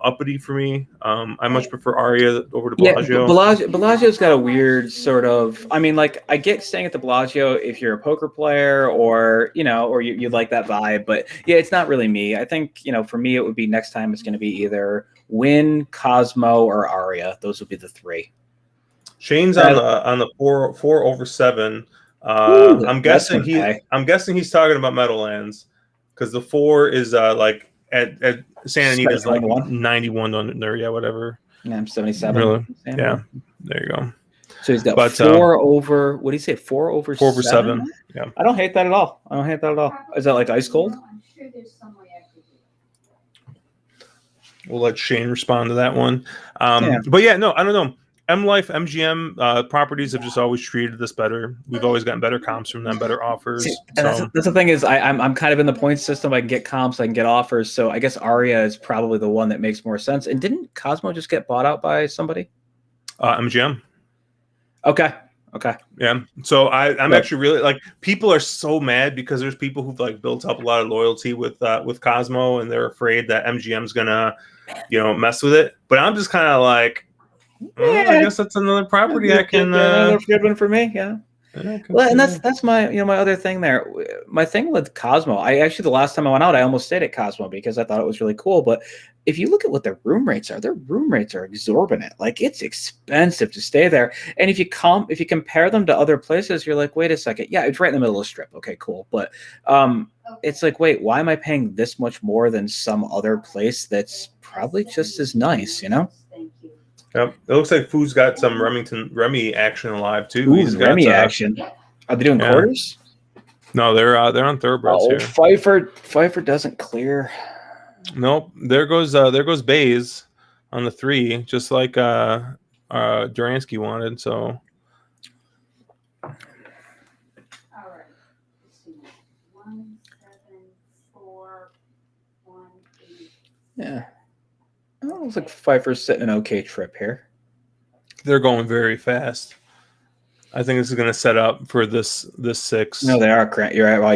uppity for me. I much prefer Aria over to Bellagio. Bellagio's got a weird sort of. I mean, like I get staying at the Bellagio if you're a poker player or you know, or you like that vibe. But yeah, it's not really me. I think you know, for me, it would be next time. It's going to be either Wynn, Cosmo, or Aria. Those would be the three. Shane's on the 4/7. I'm guessing he's talking about Meadowlands because the 4 is like at Santa Anita's like 91 on there, whatever. Yeah, I'm 77. Really? Yeah, there you go. So he's got 4 over. What do you say? 4/7. Yeah, I don't hate that at all. Is that like ice cold? I'm sure there's some way I could do it. We'll let Shane respond to that one. But yeah, no, I don't know. M Life, MGM properties have just always treated us better. We've always gotten better comps from them, better offers. See, that's the thing is I'm kind of in the points system. I can get comps, I can get offers. So I guess Aria is probably the one that makes more sense. And didn't Cosmo just get bought out by somebody? MGM. Okay. Yeah. So I'm actually really like people are so mad because there's people who've like built up a lot of loyalty with Cosmo and they're afraid that MGM's gonna, you know, mess with it. But I'm just kind of like, I guess that's another property I can. Another good one for me. Yeah. Well, and that's my my other thing there. My thing with Cosmo, I actually the last time I went out, I almost stayed at Cosmo because I thought it was really cool. But if you look at what their room rates are exorbitant. Like it's expensive to stay there. And if you compare them to other places, you're like, wait a second, yeah, it's right in the middle of the strip. Okay, cool. But it's like, wait, why am I paying this much more than some other place that's probably just as nice? You know. Yep. It looks like Foo's got some Remy action alive too. Ooh, he's got Remy action. Are they doing quarters? No, they're on thoroughbreds here. Pfeiffer doesn't clear. Nope. There goes Bays on the 3, just like Duransky wanted. So. All right. Let's see. 1, 7, 4, 1, 8. Yeah. Oh, it looks like Pfeiffer's sitting an okay trip here. They're going very fast. I think this is going to set up for this 6. No, they are cranking. You're right. Well,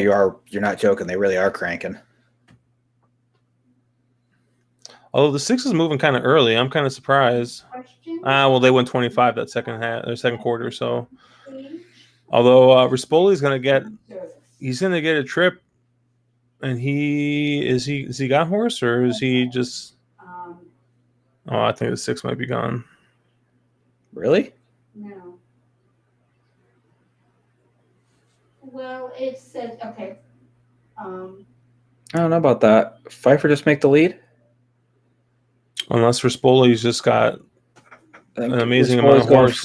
you're not joking. They really are cranking. Although the 6 is moving kind of early, I'm kind of surprised. Well, they went 25 that second quarter. So, although Rispoli's going to get a trip, and has he got horse or is he just? Oh, I think the 6 might be gone. Really? No. Well, it said okay. I don't know about that. Pfeiffer just make the lead. Unless Rispoli's just got an amazing amount of horse.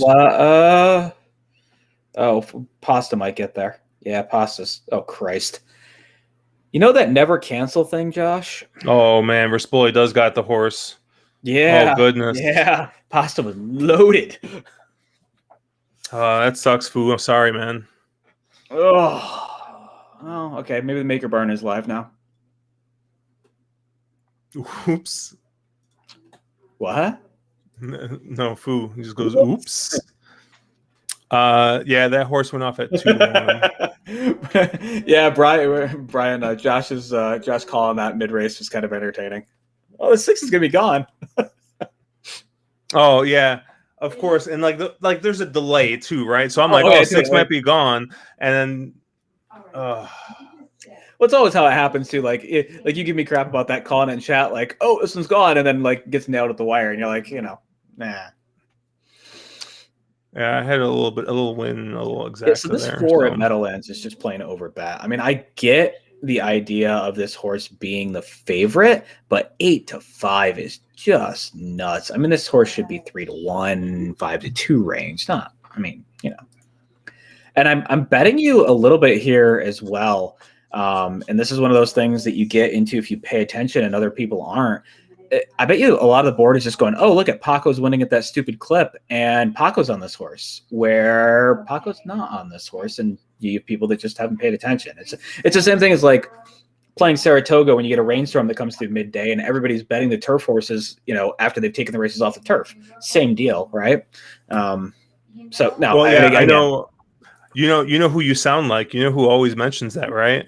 Pasta might get there. Yeah, Pasta's. Oh Christ! You know that never cancel thing, Josh? Oh man, Rispoli does got the horse. Yeah. Oh goodness. Yeah. Pasta was loaded. That sucks, Foo. I'm sorry, man. Oh, okay. Maybe the Maker Barn is live now. Oops. What? No, Foo. He just goes, oops. Yeah, that horse went off at 2-1. Yeah, Brian, Josh calling that mid race was kind of entertaining. Oh, the 6 is gonna be gone. Oh yeah, of course, and like there's a delay too, right? So I'm like, 6 might be gone, and then. Well, it's always how it happens too. Like you give me crap about that calling in chat, like, oh, this one's gone, and then like gets nailed at the wire, and you're like, nah. Yeah, I had a little win, a little exact. Yeah, so this 4 at Meadowlands is just playing over bat. I mean, I get the idea of this horse being the favorite, but 8-5 is just nuts. I mean, this horse should be 3-1, 5-2 range. Not, I mean, And I'm betting you a little bit here as well. And this is one of those things that you get into if you pay attention and other people aren't. I bet you a lot of the board is just going, oh, look at Paco's winning at that stupid clip, and Paco's on this horse, where Paco's not on this horse, and you have people that just haven't paid attention. It's the same thing as like playing Saratoga when you get a rainstorm that comes through midday and everybody's betting the turf horses, after they've taken the races off the turf. Same deal, right? So no, well, yeah, I know. You know who you sound like. You know who always mentions that, right?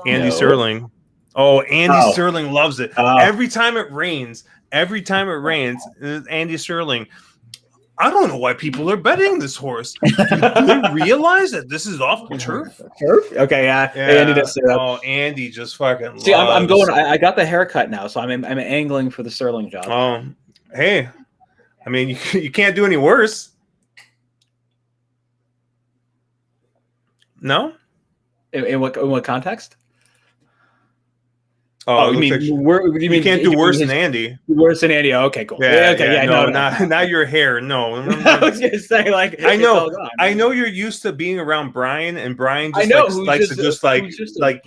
Andy Sterling. Oh, Andy Sterling loves it. Every time it rains, Andy Sterling. I don't know why people are betting this horse. Do they realize that this is off the turf? Turf? Okay, yeah. Andy does say that. Oh, Andy just fucking. See, I'm going. I got the haircut now, so I'm angling for the Sterling job. Oh, hey, I mean, you can't do any worse. No. In what context? Oh, you mean you can't do worse than Andy? Worse than Andy? Oh, okay, cool. Yeah, okay, yeah. No, not your hair. No, I was gonna say like I know you're used to being around Brian, and Brian just likes to just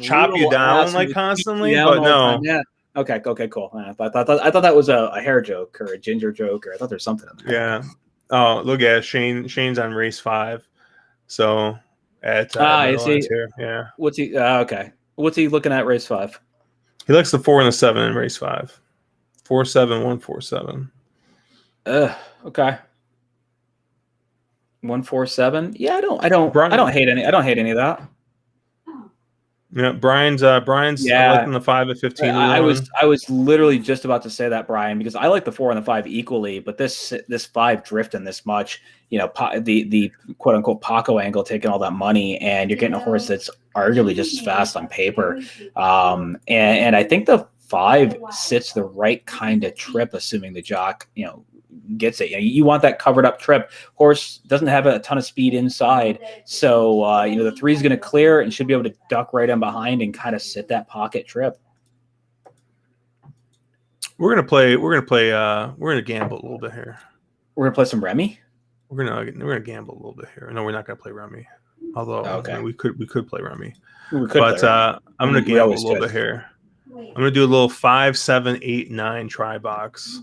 chop you down like constantly. But no, yeah. Okay, cool. I thought that was a hair joke or a ginger joke, or I thought there's something in there. Yeah. Oh, look at Shane's on race 5, so at is he here? Yeah. What's he? Okay. What's he looking at race 5? He likes the 4 and the 7 in race 5. 4-7, 1-4-7. Okay. 1-4-7. Yeah, I don't hate any of that. Yeah, Brian's liking the 5 at 15. I was literally just about to say that, Brian, because I like the 4 and the 5 equally, but this 5 drifting this much, the quote unquote Paco angle taking all that money, and you're getting a horse that's arguably just as fast on paper. And I think the 5 sits the right kind of trip, assuming the jock, gets it. You want that covered up trip. Horse doesn't have a ton of speed inside, so the 3 is going to clear and should be able to duck right in behind and kind of sit that pocket trip. We're gonna gamble a little bit here. We're gonna play some Remy. We're gonna gamble a little bit here. No, we're not gonna play Remy. Although we could play Remy. I'm gonna gamble a little bit here. I'm gonna do a little 5, 7, 8, 9 try box.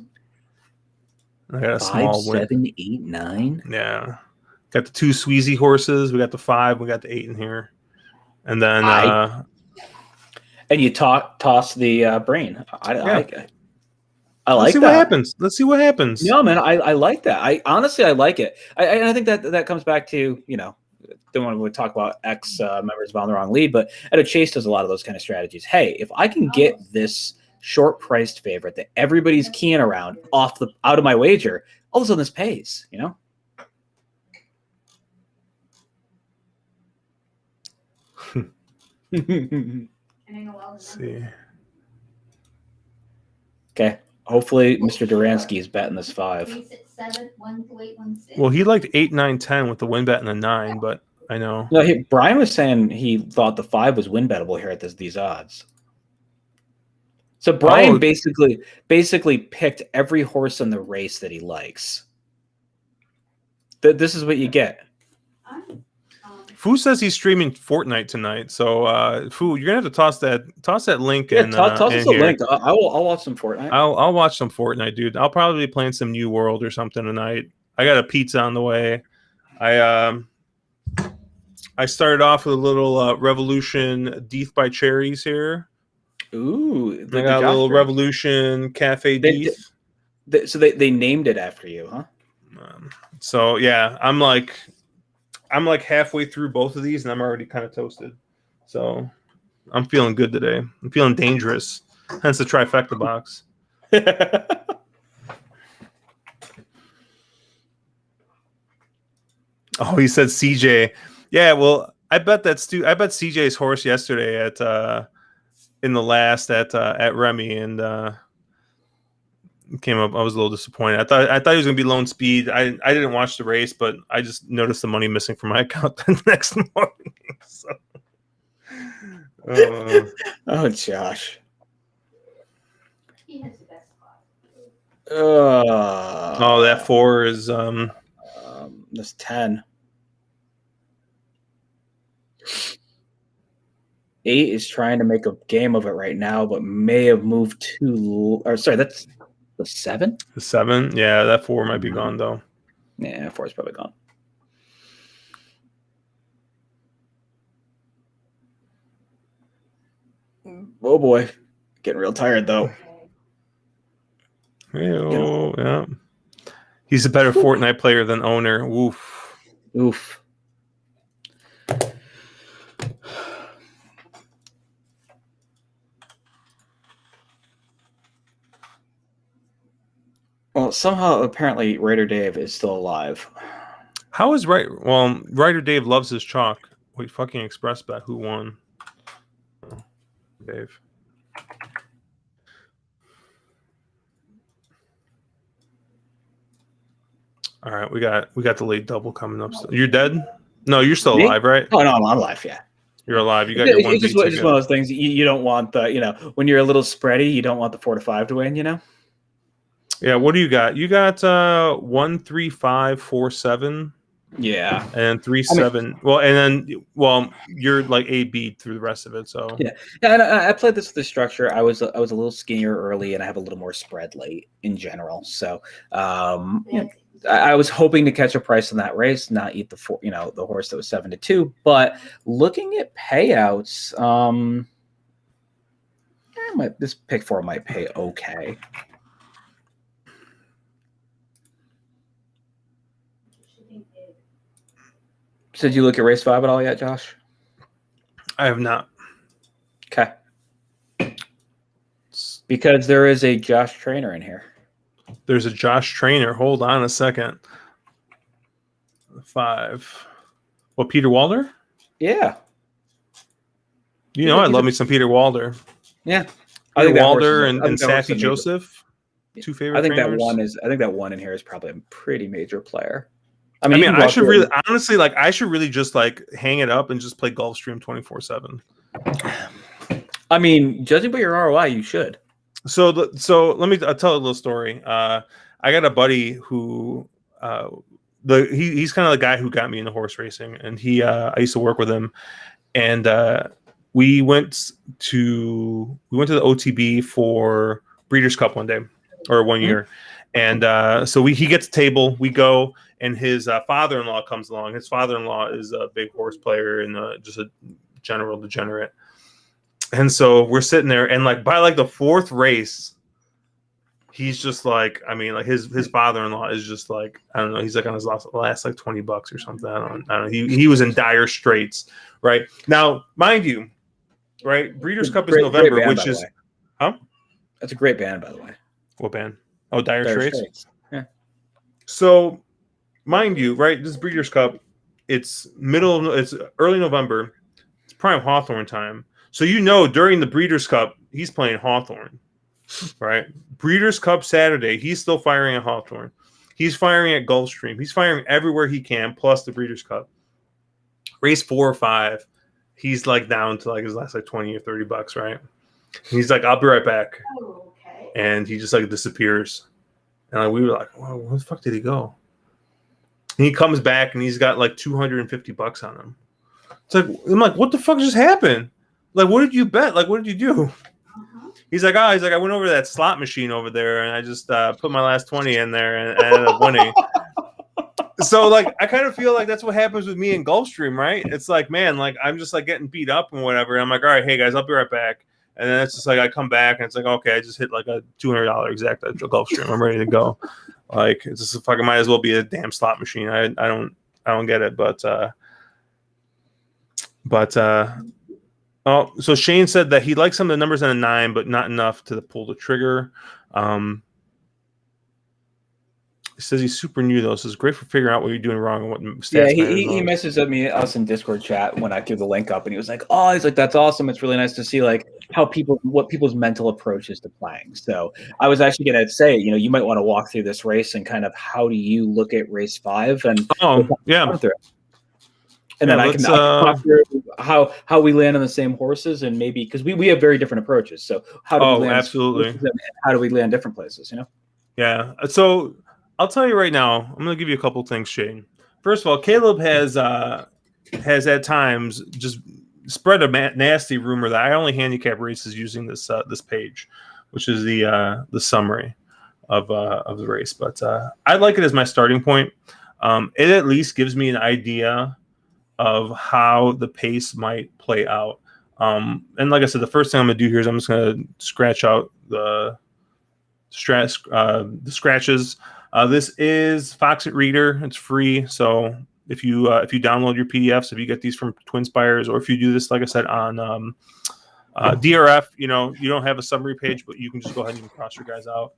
I got a 5, small 7, 8, 9. Yeah, got the 2 Sweezy horses. We got the 5. We got the 8 in here, and then and you toss the brain. I like it. Let's see what happens. Let's see what happens. No, man, I like that. I honestly like it. I think that comes back to don't want to talk about ex members on the wrong lead, but Edo Chase does a lot of those kind of strategies. Hey, if I can get this short priced favorite that everybody's keying around out of my wager, all of a sudden this pays, Let's see. Okay. Hopefully Mr. Duransky is betting this 5. Well, he liked 8, 9, 10 with the win bet and the 9, but I know. No, Brian was saying he thought the 5 was win bettable here at these odds. So Brian basically picked every horse in the race that he likes. This is what you get. Fu says he's streaming Fortnite tonight, so Fu, you're gonna have to toss that link in. Toss us a link. I'll watch some Fortnite. I'll watch some Fortnite, dude. I'll probably be playing some New World or something tonight. I got a pizza on the way. I started off with a little Revolution Deeth by Cherries here. Ooh, I got a little Revolution Cafe Deeth. So they named it after you, huh? So yeah, I'm like halfway through both of these, and I'm already kind of toasted. So I'm feeling good today. I'm feeling dangerous. Hence the trifecta box. Oh, he said CJ. Yeah, well, I bet CJ's horse yesterday at in the last at Remy, and came up, I was a little disappointed. I thought he was going to be Lone Speed. I didn't watch the race, but I just noticed the money missing from my account the next morning. So, oh, Josh. He has the best spot. Oh, that 4 is this 10. 8 is trying to make a game of it right now, but may have moved too. Or sorry, that's the 7. The 7. Yeah, that 4 might be gone though. Yeah, 4 is probably gone. Oh boy, getting real tired though. Yeah. He's a better Fortnite player than owner. Oof. Oof. Well, somehow, apparently, Raider Dave is still alive. How is Ryder Dave loves his chalk. Wait, fucking Express Bet. Who won? Oh, Dave. All right, we got the late double coming up. You're dead? No, you're still alive, right? Oh no, I'm alive. Yeah, you're alive. You got your one. It's just one of those things. You don't want the when you're a little spready, you don't want the 4 to 5 to win. Yeah. What do you got? You got 1, 3, 5, 4, 7. Yeah, and 3, 7. And then you're like A, B through the rest of it. So yeah. And I played this with the structure. I was a little skinnier early, and I have a little more spread late in general. So I was hoping to catch a price in that race, not eat the horse that was 7-2. But looking at payouts, this pick 4 might pay okay. So did you look at race 5 at all yet, Josh? I have not. Okay. Because there is a Josh Trainer in here. There's a Josh Trainer. Hold on a second. 5. What, Peter Walder? Yeah. I love me some Peter Walder. Yeah. Peter Walder and Sassy Joseph. 2 favorite trainers. I think that one in here is probably a pretty major player. I should really honestly I should really just hang it up and just play Gulfstream 24/7. Judging by your ROI, you should. So I'll tell a little story. I got a buddy who he's kind of the guy who got me into horse racing, and I used to work with him, and we went to the OTB for Breeders' Cup one day or one year, and so he gets a table, we go. And his father-in-law comes along. His father-in-law is a big horse player and just a general degenerate. And so we're sitting there, and by the 4th race, he's just his father-in-law is just I don't know. He's on his last $20 or something. I don't know. He was in dire straits, right? Now, mind you, right? Breeders' Cup is November, band, which is, That's a great band, by the way. What band? Oh, Dire Straits. Yeah. So. Mind you, right? This Breeders' Cup, it's early November. It's prime Hawthorne time. So during the Breeders' Cup, he's playing Hawthorne, right? Breeders' Cup Saturday, he's still firing at Hawthorne. He's firing at Gulfstream. He's firing everywhere he can, plus the Breeders' Cup. Race 4 or 5, he's down to his last $20 or $30, right? And he's I'll be right back. Oh, okay. And he just disappears. And we were like, "Whoa, where the fuck did he go?" And he comes back and he's got $250 on him. I'm like, what the fuck just happened? What did you bet? What did you do? Uh-huh. He's like, I went over to that slot machine over there and I just put my last 20 in there and I ended up winning. So I kind of feel that's what happens with me in Gulfstream, right? It's man, I'm just getting beat up and whatever. And I'm like, all right, hey guys, I'll be right back. And then it's just I come back and it's okay, I just hit a $200 exact at Gulfstream. I'm ready to go. It's just fucking might as well be a damn slot machine. I don't get it, but so Shane said that he likes some of the numbers on a 9, but not enough to pull the trigger. He says he's super new though, so it's great for figuring out what you're doing wrong and what stats. Yeah, he messaged us in Discord chat when I threw the link up, and he was like, "Oh, that's awesome. It's really nice to see what people's mental approach is to playing. So I was actually going to say, you might want to walk through this race and kind of how do you look at race 5 and yeah. And then I can talk through how we land on the same horses and maybe because we have very different approaches. So how do we land absolutely. And how do we land different places? Yeah. So I'll tell you right now. I'm going to give you a couple things, Shane. First of all, Caleb has at times just spread a nasty rumor that I only handicap races using this page, which is the summary of the race. But I like it as my starting point. It at least gives me an idea of how the pace might play out. And like I said, the first thing I'm going to do here is I'm just going to scratch out the scratches. This is Foxit Reader. It's free. So if you download your PDFs, if you get these from Twinspires, or if you do this, like I said, on DRF, you don't have a summary page, but you can just go ahead and cross your guys out.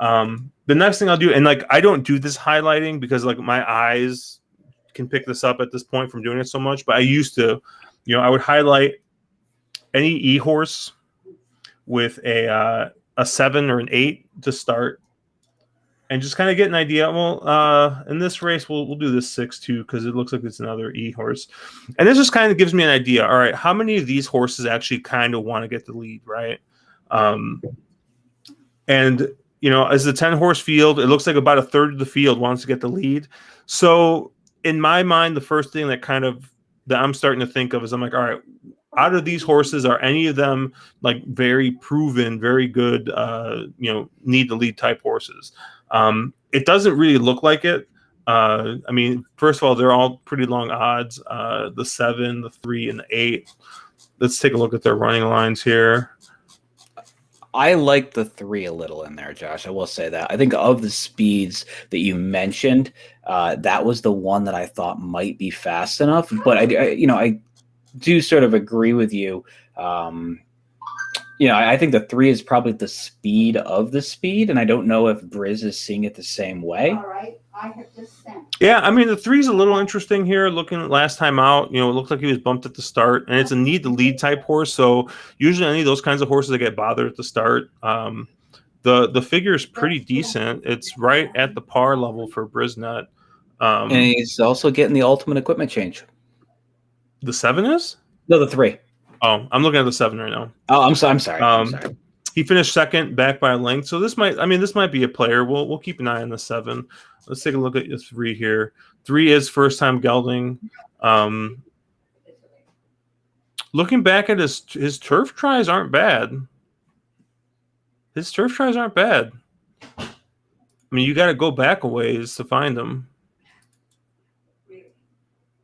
The next thing I'll do, and I don't do this highlighting because my eyes can pick this up at this point from doing it so much, but I used to, I would highlight any e-horse with a 7 or an 8 to start and just kind of get an idea. Well, in this race, we'll do this 6 too, because it looks like it's another e-horse. And this just kind of gives me an idea. All right, how many of these horses actually kind of want to get the lead, right? And, as the 10-horse field, it looks like about a third of the field wants to get the lead. So in my mind, the first thing that I'm starting to think of is I'm like, all right, out of these horses, are any of them very proven, very good, need the lead type horses? It doesn't really look like it. First of all, they're all pretty long odds. The 7, the 3, and the 8. Let's take a look at their running lines here. I like the 3 a little in there, Josh. I will say that. I think of the speeds that you mentioned, that was the one that I thought might be fast enough. But I do sort of agree with you. I think the 3 is probably the speed of the speed, and I don't know if Briz is seeing it the same way. All right, I have just sent. Yeah, the 3 is a little interesting here. Looking at last time out, it looks like he was bumped at the start, and it's a need to lead type horse. So usually any of those kinds of horses that get bothered at the start, the figure is pretty decent. It's right at the par level for Brisnet. And he's also getting the ultimate equipment change. The 7 is? No, the 3. Oh, I'm looking at the 7 right now. Oh, I'm sorry. He finished second, back by a length. So this might be a player. We'll keep an eye on the 7. Let's take a look at the 3 here. 3 is first time gelding. Looking back at his turf tries aren't bad. You got to go back a ways to find them.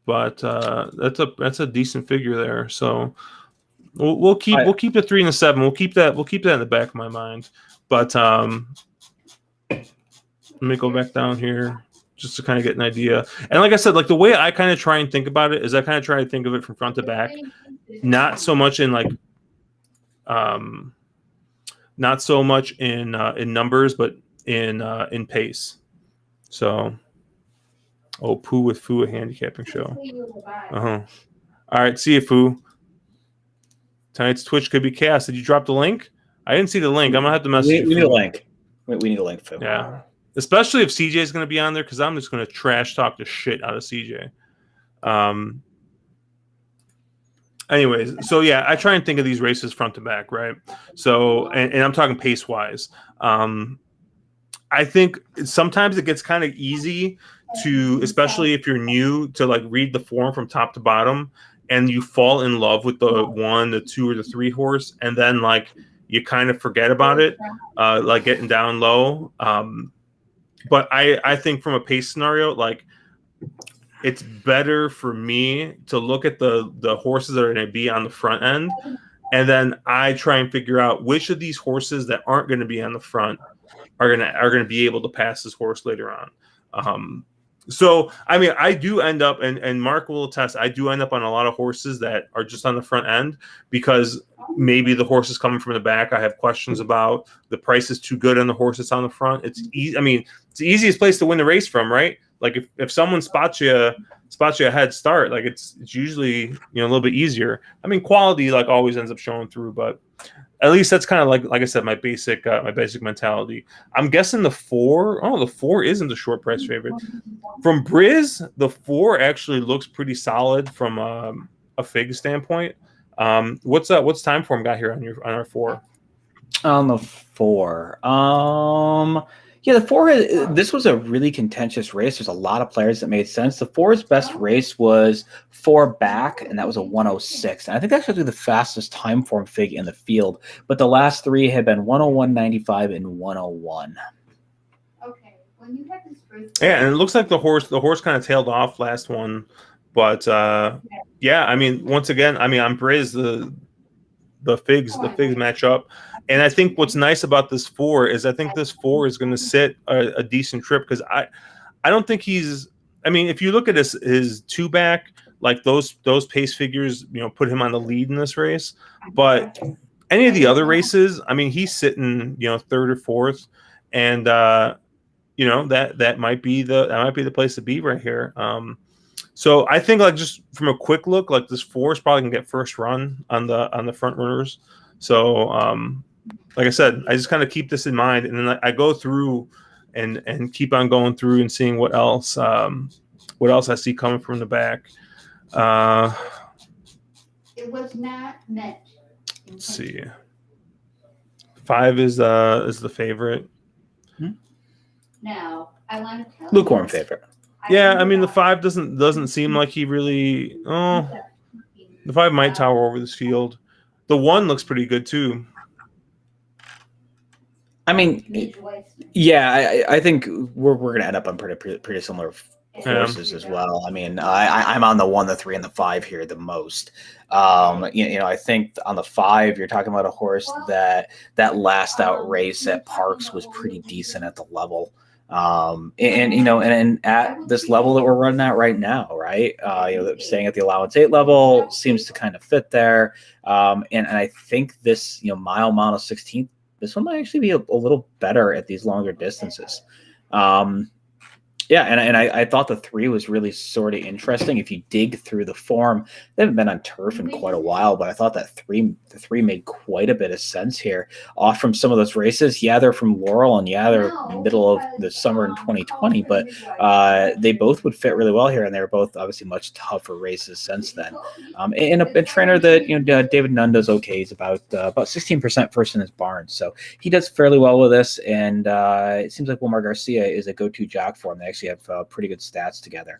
But that's a decent figure there. So we'll keep the 3 and the 7. We'll keep that in the back of my mind. But let me go back down here just to kind of get an idea. And like I said, the way I kind of try and think about it is I kind of try to think of it from front to back, not so much in in numbers, but in pace. So, Pooh with Foo, a handicapping show. All right, see you, Foo. Tonight's Twitch could be cast. Did you drop the link? I didn't see the link. I'm gonna have to message you. We need a link. We need a link, Foo. Yeah. Especially if CJ is going to be on there, because I'm just going to trash talk the shit out of CJ. Anyways, so yeah, I try and think of these races front to back, right? So, and I'm talking pace wise. I think sometimes it gets kind of easy to, especially if you're new, to read the form from top to bottom, and you fall in love with the 1, the 2, or the 3 horse, and then you kind of forget about it, getting down low. But I think from a pace scenario, it's better for me to look at the horses that are going to be on the front end, and then I try and figure out which of these horses that aren't going to be on the front are going to be able to pass this horse later on. So I do end up, and Mark will attest, I do end up on a lot of horses that are just on the front end because maybe the horse is coming from the back. I have questions about the price is too good on the horse that's on the front. It's easy. It's the easiest place to win the race from, right? like if someone spots you a head start, like it's usually a little bit easier. I mean, quality like always ends up showing through, but at least that's kind of like I said, my basic mentality. I'm guessing the 4. Oh, the 4 isn't the short price favorite. From Briz, the 4 actually looks pretty solid from a fig standpoint. What's time form got here on our 4? On the 4, yeah, the 4. This was a really contentious race. There's a lot of players that made sense. The 4's best race was 4 back, and that was a 106. And I think that's actually the fastest time form fig in the field. But the last 3 had been 101.95 and 101. Okay, when you had this first. Yeah, and it looks like the horse kind of tailed off last one, but yeah, I mean, once again, I mean, on Briz, the figs match up. And I think what's nice about this 4 is I think this 4 is going to sit a decent trip, because I don't think he's. I mean, if you look at his 2 back, like those pace figures, put him on the lead in this race. But any of the other races, I mean, he's sitting 3rd or 4th, and that might be the place to be right here. So I think like just from a quick look, like this 4 is probably gonna get first run on the front runners. So like I said, I just kind of keep this in mind, and then I go through and keep on going through and seeing what else I see coming from the back. It was not meant. Let's see. 5 is the favorite. Now I want to tell Lukewarm you, favorite. Yeah, I mean the 5 doesn't seem like he really. Oh, the 5 might tower over this field. The 1 looks pretty good too. I mean, yeah, I think we're going to end up on pretty similar horses as well. I mean, I'm on the 1, the 3, and the 5 here the most. I think on the 5, you're talking about a horse that last out race at Parks was pretty decent at the level. And at this level that we're running at right now, right? Staying at the allowance 8 level seems to kind of fit there. And I think this, mile 16th, this one might actually be a little better at these longer distances. Yeah, and I thought the 3 was really sort of interesting. If you dig through the form, they haven't been on turf in quite a while, but I thought that the 3 made quite a bit of sense here. Off from some of those races, yeah, they're from Laurel, and yeah, they're middle of the summer in 2020, but they both would fit really well here, and they were both obviously much tougher races since then. And a trainer that David Nunn does okay. He's about 16% first in his barn, so he does fairly well with this. And it seems like Wilmar Garcia is a go-to jock for him. They actually have pretty good stats together.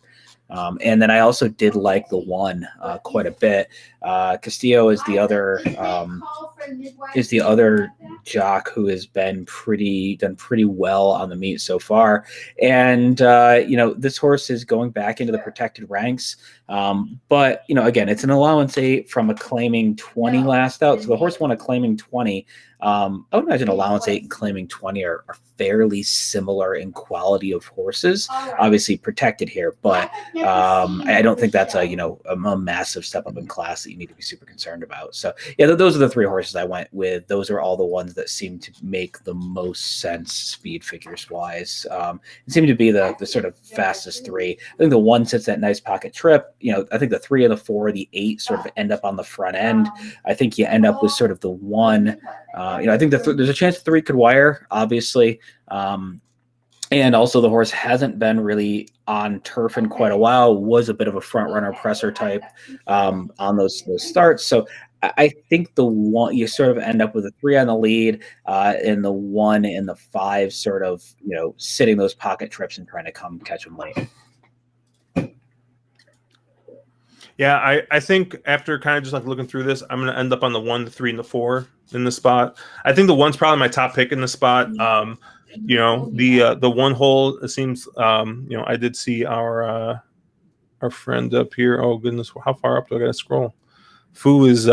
And then I also did like the 1 quite a bit. Castillo is the other jock who has done pretty well on the meet so far. And this horse is going back into the protected ranks. But again, it's an allowance 8 from a claiming 20 last out. So the horse won a claiming 20. I would imagine allowance 8 and claiming 20 are fairly similar in quality of horses. Obviously protected here, but I don't think that's a massive step up in class that you need to be super concerned about. So yeah, those are the 3 horses I went with. Those are all the ones that seem to make the most sense speed figures wise. It seemed to be the sort of fastest 3. I think the 1 sits that nice pocket trip. I think the 3 and the 4, the 8 sort of end up on the front end. I think you end up with sort of the 1. I think there's a chance the 3 could wire, obviously. And also the horse hasn't been really on turf in quite a while, was a bit of a front runner presser type on those starts. So I think the 1, you sort of end up with a 3 on the lead, and the 1 and the 5 sort of, sitting those pocket trips and trying to come catch them late. Yeah, I think after kind of just like looking through this, I'm going to end up on the 1, the 3, and the 4 in the spot. I think the 1's probably my top pick in the spot. The 1 hole, it seems, I did see our friend up here. Oh goodness, how far up do I got to scroll? Fu is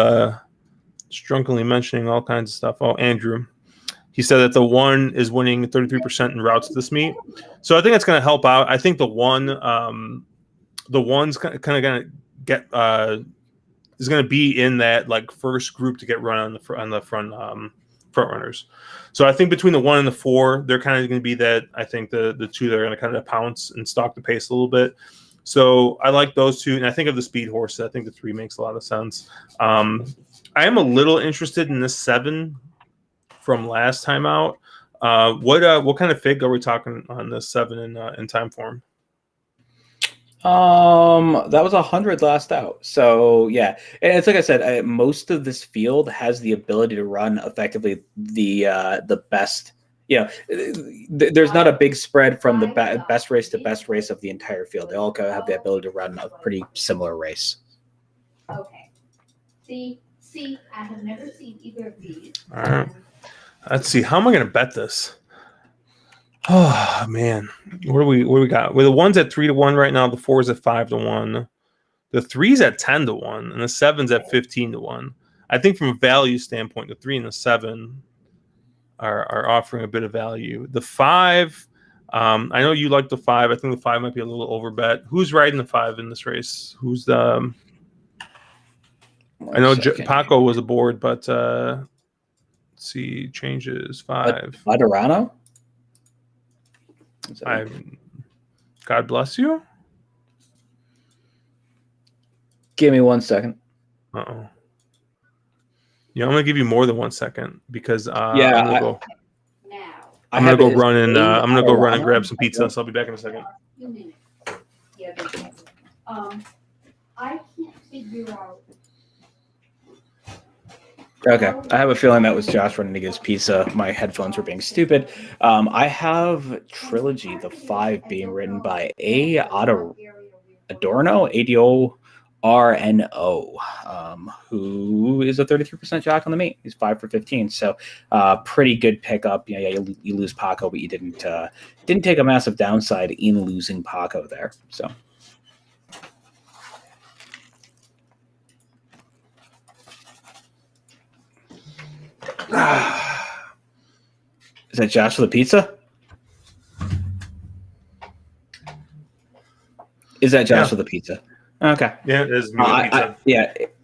drunkenly mentioning all kinds of stuff. Oh, Andrew. He said that the 1 is winning 33% in routes this meet. So I think that's going to help out. I think the 1's kind of going to get is going to be in that like first group to get run on the front front runners. So I think between the 1 and the 4, they're kind of going to be that. I think the 2 that are going to kind of pounce and stalk the pace a little bit. So I like those 2, and I think of the speed horse. I think the 3 makes a lot of sense. I am a little interested in this 7 from last time out. What kind of fig are we talking on this 7 in time form? That was 100 last out. So yeah, and it's like I said, most of this field has the ability to run effectively the best. There's not a big spread from the best race to best race of the entire field. They all have the ability to run a pretty similar race. Okay. See, I have never seen either of these. All right. Let's see. How am I going to bet this? Oh man, what do we got? Well, the 1's at 3-1 right now. The 4's at 5-1. The 3's at 10-1, and the 7's at 15-1. I think from a value standpoint, the 3 and the 7 are offering a bit of value. The 5, I know you like the 5. I think the 5 might be a little overbet. Who's riding the 5 in this race? Who's the? I know Paco was aboard, but let's see, changes 5. Maderano? God bless you. Give me 1 second. Uh-oh. Yeah, I'm gonna give you more than 1 second because I'm gonna go run and grab some pizza. So I'll be back in a second. Yeah, I can't figure out. Okay, I have a feeling that was Josh running to get his pizza. My headphones were being stupid. I have Trilogy, the 5, being written by Adorno, ADORNO, who is a 33% jock on the meet. He's 5 for 15, so pretty good pickup. You lose Paco, but you didn't take a massive downside in losing Paco there. So. Is that Josh for the pizza? Is that Josh for the pizza? Okay. Yeah, it is me pizza.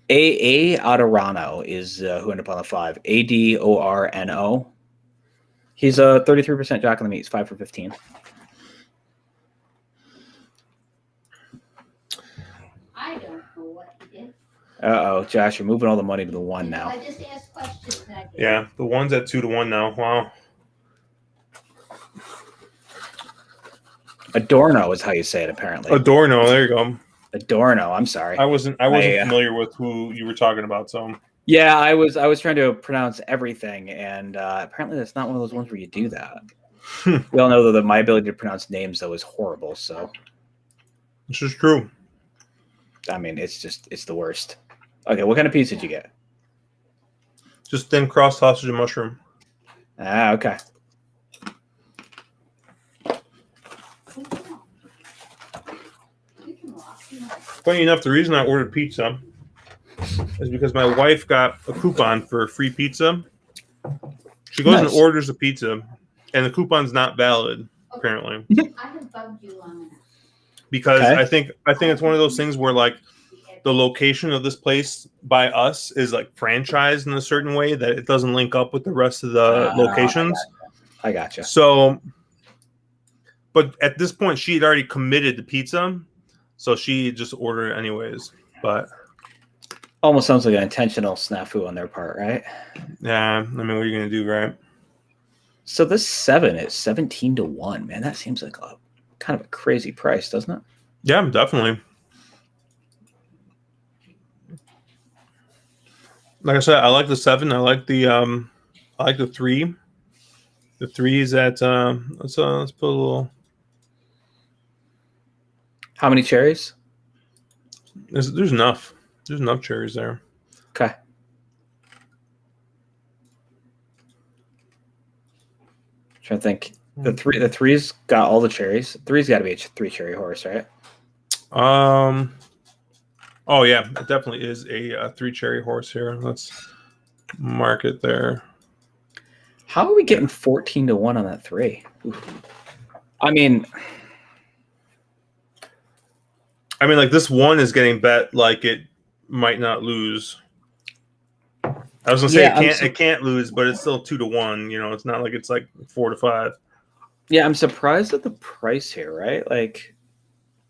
Adorano is who ended up on the 5. ADORNO. He's a 33% jock on the meet. He's 5 for 15. I don't know what he did. Uh-oh, Josh, you're moving all the money to the 1 now. I just asked questions. Yeah, the 1's at 2-1 now. Wow. Adorno is how you say it, apparently. Adorno, there you go. Adorno, I'm sorry. I wasn't familiar with who you were talking about, so. Yeah, I was trying to pronounce everything, and apparently that's not one of those ones where you do that. We all know that my ability to pronounce names, though, is horrible, so. This is true. I mean, it's the worst. Okay, what kind of pizza did you get? Just thin crust, sausage, and mushroom. Ah, okay. Funny enough, the reason I ordered pizza is because my wife got a coupon for free pizza. She goes and orders a pizza, and the coupon's not valid, apparently. I have bugged you long enough. Because I think it's one of those things where like the location of this place by us is like franchised in a certain way that it doesn't link up with the rest of the locations. I gotcha. So, but at this point, she had already committed the pizza, so she just ordered it anyways. But almost sounds like an intentional snafu on their part, right? Yeah, I mean, what are you gonna do, right? So this 7 is 17-1, man. That seems like a kind of a crazy price, doesn't it? Yeah, definitely. Like I said, I like the 7. I like the 3. The 3 is at let's put a little. How many cherries? There's enough. There's enough cherries there. Okay. Trying to think. The 3's got all the cherries. 3's got to be a 3 cherry horse, right? Oh yeah, it definitely is a 3 cherry horse here. Let's mark it there. How are we getting 14-1 on that 3? Ooh. I mean, like this 1 is getting bet like it might not lose. I was gonna say Yeah, it can't lose, but it's still 2-1. You know, it's not like it's like 4-5. yeah, I'm surprised at the price here, right? Like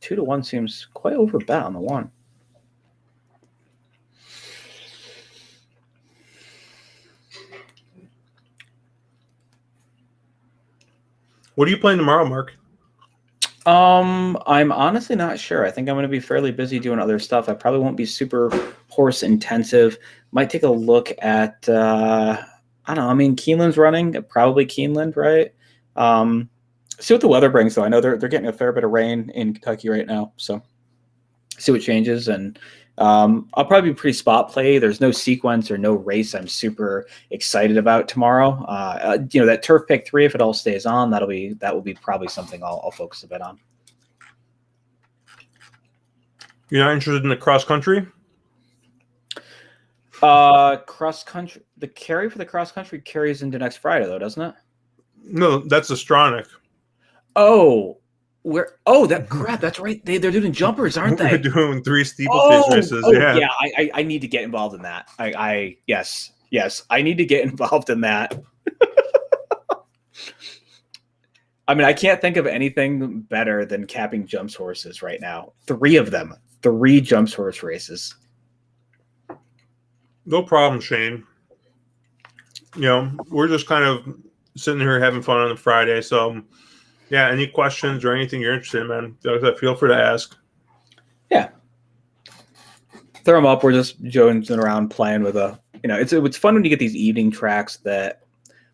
2-1 seems quite overbet on the one. What are you playing tomorrow, Mark? I'm honestly not sure. I think I'm going to be fairly busy doing other stuff. I probably won't be super horse intensive. Might take a look at I don't know. I mean, Keeneland's running, probably Keeneland, right? See what the weather brings, though. I know they're getting a fair bit of rain in Kentucky right now, so see what changes. And I'll probably be pretty spot play. There's no sequence or no race I'm super excited about tomorrow. That turf pick 3, if it all stays on, that will be probably something I'll focus a bit on. You're not interested in the cross country? Cross country. The carry for the cross country carries into next Friday, though, doesn't it? No, that's Astronic. Oh, that crap. That's right. They're doing jumpers, aren't We're they? doing 3 steeplechase races. Yeah. I need to get involved in that. Yes. I need to get involved in that. I mean, I can't think of anything better than capping jumps horses right now. 3 of them. 3 jumps horse races. No problem, Shane. You know, we're just kind of sitting here having fun on a Friday. So, yeah, any questions or anything you're interested in, man, feel free to ask. Yeah. Throw them up. We're just jonesing around playing with it's fun when you get these evening tracks that,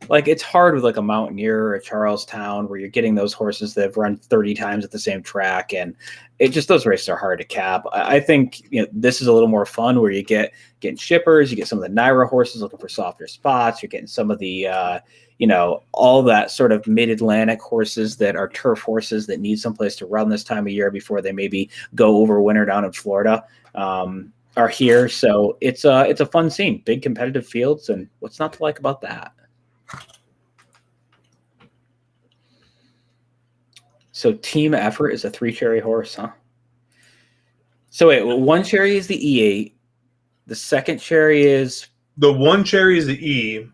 like, it's hard with like a Mountaineer or a Charlestown where you're getting those horses that have run 30 times at the same track, and those races are hard to cap. I think this is a little more fun where you getting shippers, you get some of the Naira horses looking for softer spots, you're getting some of the all that sort of mid-Atlantic horses that are turf horses that need someplace to run this time of year before they maybe go over winter down in Florida. Are here, so it's a fun scene, big competitive fields, and what's not to like about that? So team effort is a 3 cherry horse, huh? So wait, 1 cherry is the E8. The second cherry is the 1 cherry is the E,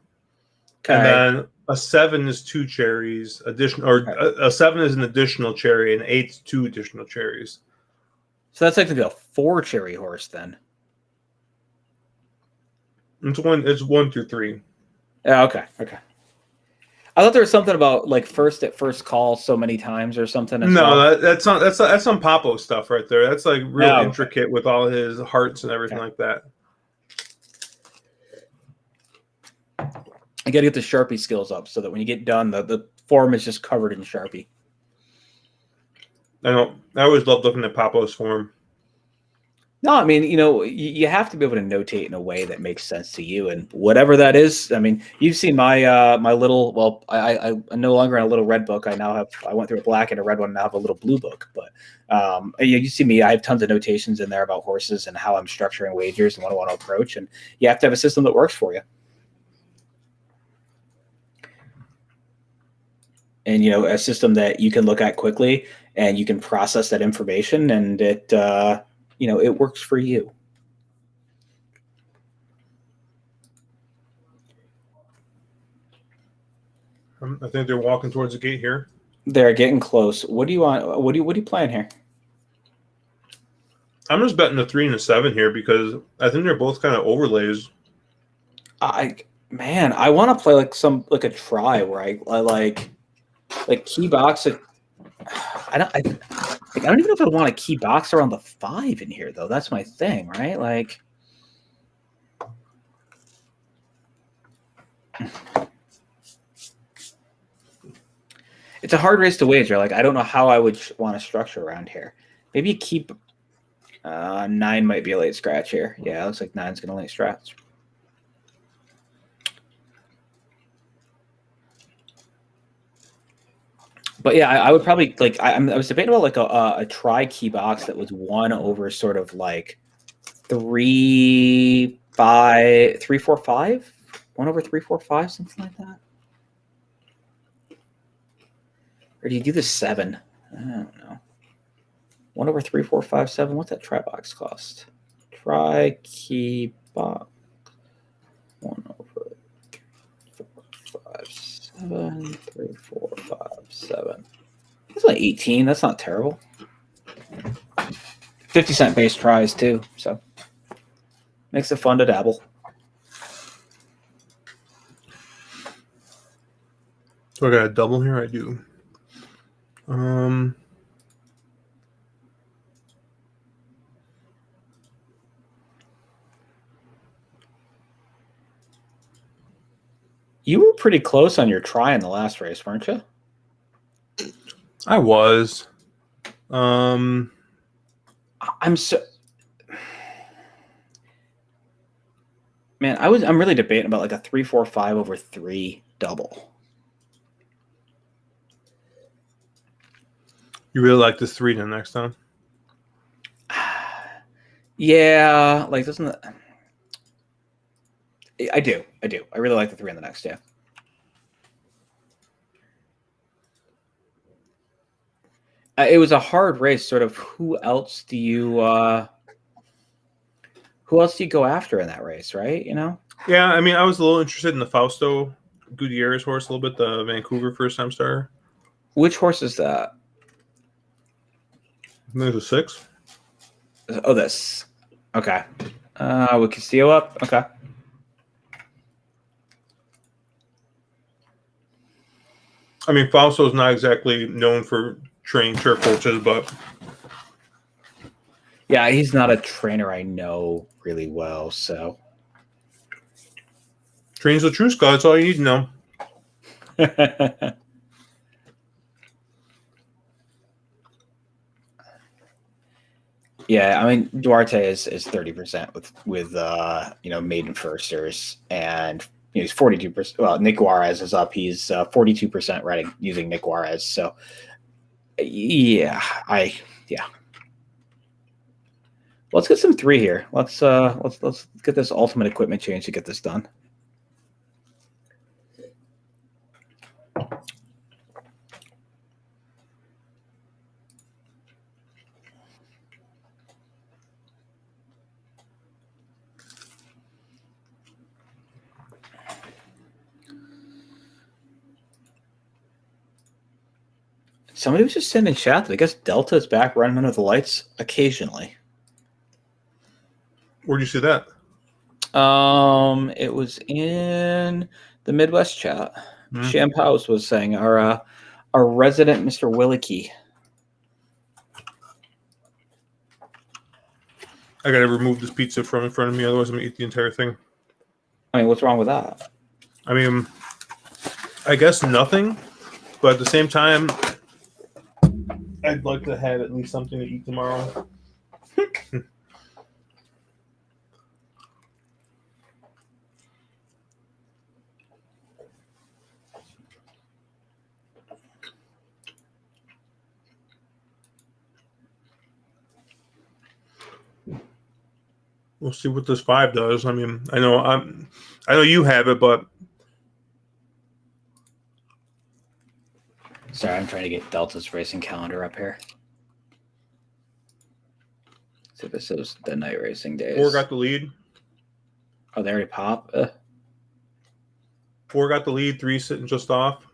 okay. And then a 7 is 2 cherries. A 7 is an additional cherry, and 8's 2 additional cherries. So that's like a 4 cherry horse then. It's 1 through 3. Yeah, okay. I thought there was something about like first at first call so many times or something. No, that's some Papo stuff right there. That's like real intricate with all his hearts and everything like that. I got to get the Sharpie skills up so that when you get done, the form is just covered in Sharpie. I know. I always love looking at Papo's form. No, I mean, you have to be able to notate in a way that makes sense to you, and whatever that is. I mean, you've seen my my little. Well, I'm no longer in a little red book. I went through a black and a red one, and now have a little blue book. But you see me. I have tons of notations in there about horses and how I'm structuring wagers and what I want to approach, and you have to have a system that works for you. And a system that you can look at quickly and you can process that information, and it it works for you. I think they're walking towards the gate here. They're getting close. What do you want? What are you playing here? I'm just betting the 3 and the 7 here because I think they're both kind of overlays. I want to play like a try where I like key box. I don't even know if I want a key box around the 5 in here though. That's my thing, right? Like, it's a hard race to wager. Like, I don't know how I would want to structure around here. Maybe keep 9 might be a late scratch here. Yeah, it looks like 9's going to late scratch. But yeah, I would probably I was debating about like a try key box that was 1 over sort of like 3, 5, 3, 4, 5, 1 over 3, 4, 5, something like that. Or do you do the 7? I don't know. 1 over 3, 4, 5, 7. What's that try box cost? Try key box. 1 over 4, 5, 7, 3, 4, 5, 7. That's like 18. That's not terrible. 50-cent base tries too, so makes it fun to dabble. So I got a double here. I do. You were pretty close on your try in the last race, weren't you? I was. I'm so man. I'm really debating about like a 3, 4, 5 over 3 double. You really like this 3 then next time? Yeah, like doesn't it? I do. I really like the 3 in the next. Yeah. It was a hard race. Sort of. Who else do you go after in that race? Right. You know. Yeah, I mean, I was a little interested in the Fausto Gutierrez horse a little bit, the Vancouver first-time starter. Which horse is that? I think there's a 6. Oh, this. Okay. With Castillo up. Okay. I mean, Fausto's not exactly known for training turf horses, but Yeah, he's not a trainer I know really well, so. trains the true Scott. That's all you need to know. Yeah, I mean Duarte is 30% with maiden firsters, and he's 42%. Well, Nick Juarez is up. He's 42% riding using Nick Juarez. So yeah. Let's get some 3 here. Let's get this ultimate equipment change to get this done. Somebody was just saying in chat that I guess Delta is back running under the lights occasionally. Where'd you see that? It was in the Midwest chat. Mm-hmm. Champ House was saying our resident Mr. Willicky. I gotta remove this pizza from in front of me, otherwise I'm gonna eat the entire thing. I mean, what's wrong with that? I mean, I guess nothing, but at the same time, I'd like to have at least something to eat tomorrow. We'll see what this 5 does. I mean, I know you have it, but Sorry, I'm trying to get Delta's racing calendar up here. So this is the night racing days. 4 got the lead. Oh, they already pop. 4 got the lead. 3 sitting just off.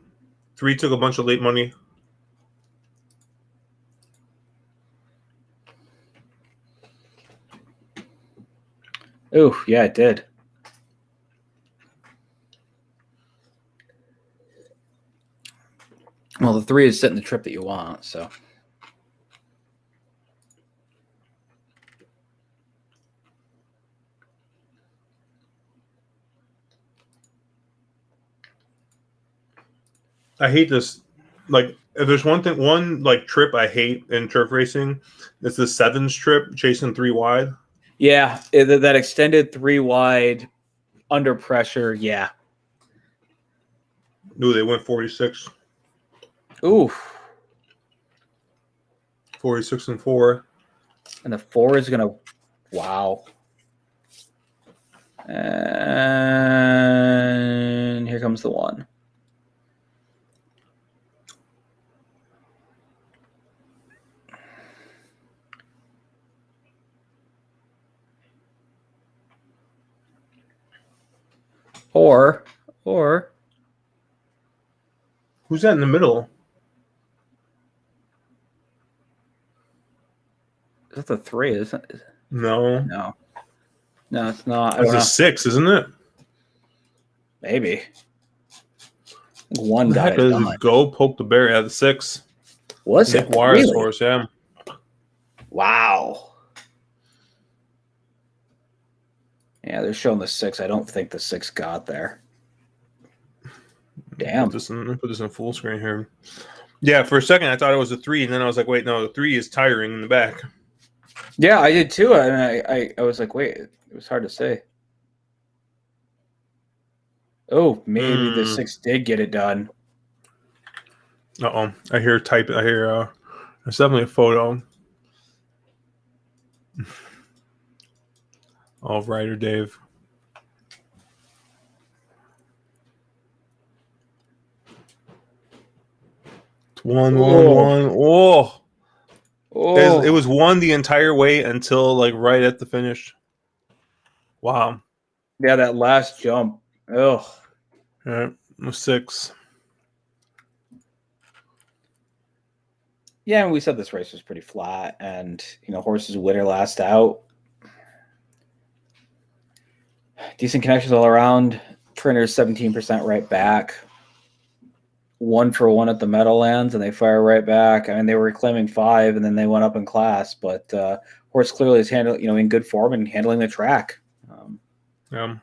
3 took a bunch of late money. Ooh, yeah, it did. Well, the 3 is setting the trip that you want, so. I hate this. Like, if there's one trip I hate in turf racing, it's the 7s trip, chasing 3 wide. Yeah, that extended 3 wide under pressure. Yeah. Ooh, they went 46. Ooh. 46 and 4. And the 4 is going to, wow. And here comes the 1. Or Who's that in the middle? is that the 3? Isn't it? No. No, it's not. I That's don't a know. 6, isn't it? Maybe. One What the got heck it is done. it? Go poke the bear. Yeah, the 6. Was Nick it Juarez really? horse, yeah. Wow. Yeah, they're showing the 6. I don't think the 6 got there. Damn. Put this in full screen here. Yeah, for a second I thought it was a 3, and then I was like, wait, no, the 3 is tiring in the back. Yeah, I did too. And I was like, wait, it was hard to say. Oh, maybe the 6 did get it done. Uh-oh. I hear there's definitely a photo. Of Ryder Dave. It's 1, 1, 1. Oh. It was 1 the entire way until like right at the finish. Wow. Yeah, that last jump. Ugh. Yeah, 6. Yeah, and we said this race was pretty flat, and horses winner last out. Decent connections all around. Trainers 17% right back. 1 for 1 at the Meadowlands, and they fire right back. I mean, they were claiming 5, and then they went up in class. But horse clearly is in good form and handling the track. Yeah.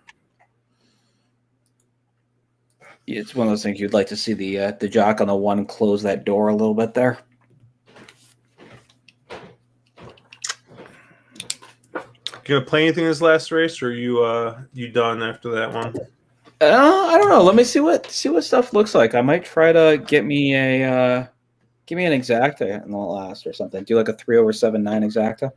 It's one of those things you'd like to see the jock on the 1 close that door a little bit there. You gonna play anything in this last race, or you done after that one? I don't know. Let me see what stuff looks like. I might try to get me an exacta in the last or something. Do like a 3/7/9 exacta.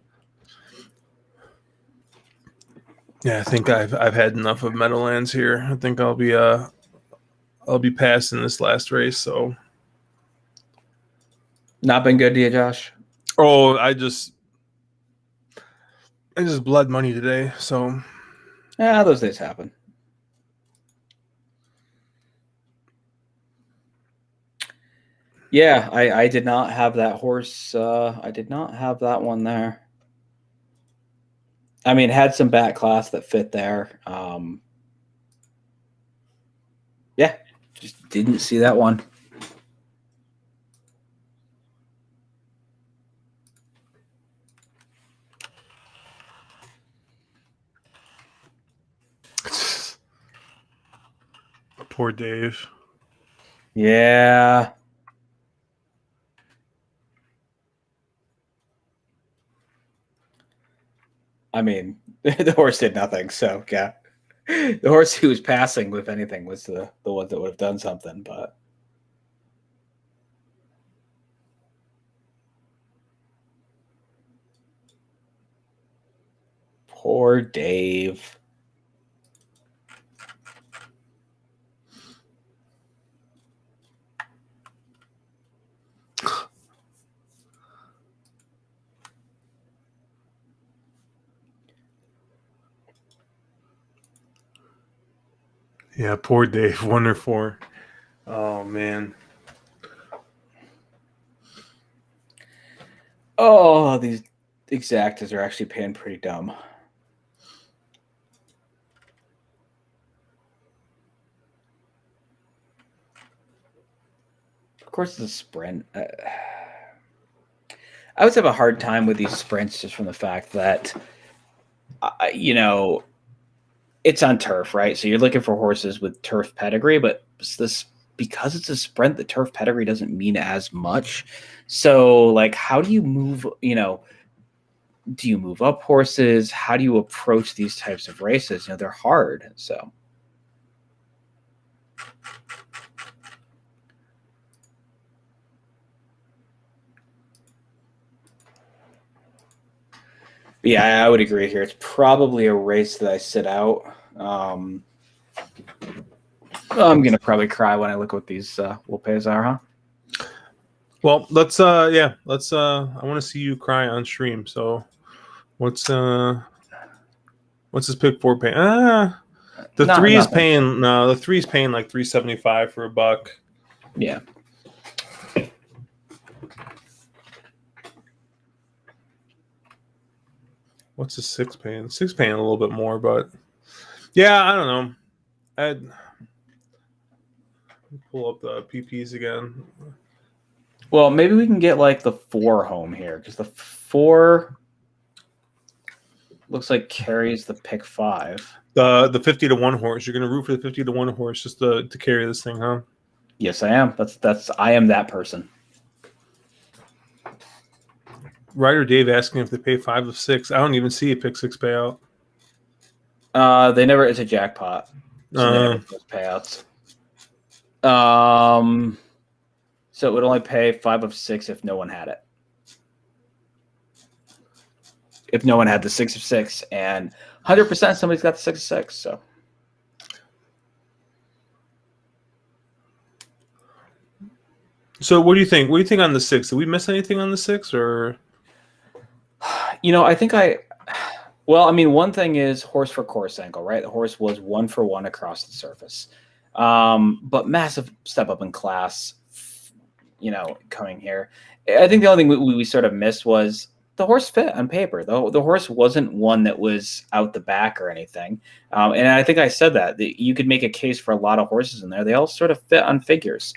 Yeah, I think I've had enough of Meadowlands here. I think I'll be passing this last race. So Not been good to you, Josh? Oh, I just bled money today, so Yeah, those days happen. Yeah, I did not have that horse. I did not have that one there. I mean, had some back class that fit there. Yeah, just didn't see that one. poor Dave. Yeah. I mean, the horse did nothing, so yeah. The horse who was passing, if anything, was the one that would have done something, but poor Dave. Yeah, poor Dave. 1 or 4. Oh man. Oh, these exactas are actually paying pretty dumb. Of course, it's a sprint. I always have a hard time with these sprints just from the fact that, it's on turf, right? So you're looking for horses with turf pedigree, but because it's a sprint, the turf pedigree doesn't mean as much. So, like, how do you move, do you move up horses? How do you approach these types of races? They're hard. So, but yeah, I would agree here. It's probably a race that I sit out. I'm going to probably cry when I look what these will pays are, huh? Well, let's I want to see you cry on stream. So what's his pick 4 pay? The Not- three is nothing. paying the three's paying like $3.75 for a buck. Yeah. What's the six paying? Six paying a little bit more, but yeah, I don't know. I'd pull up the PPs again. Well, maybe we can get like the 4 home here because the 4 looks like carries the pick 5. The 50-1 horse. You're gonna root for the 50-1 horse just to carry this thing, huh? Yes, I am. I am that person. Ryder Dave asking if they pay 5 of 6. I don't even see a pick 6 payout. They never. It's a jackpot. So they never do those payouts. So it would only pay 5 of 6 if no one had it. If no one had the 6 of 6, and 100% somebody's got the 6 of 6. So what do you think? What do you think on the 6? Did we miss anything on the 6, or? I think well, I mean, one thing is horse for course angle, right? The horse was 1 for 1 across the surface. But massive step up in class, coming here. I think the only thing we sort of missed was the horse fit on paper. The horse wasn't one that was out the back or anything. And I think I said that you could make a case for a lot of horses in there. They all sort of fit on figures.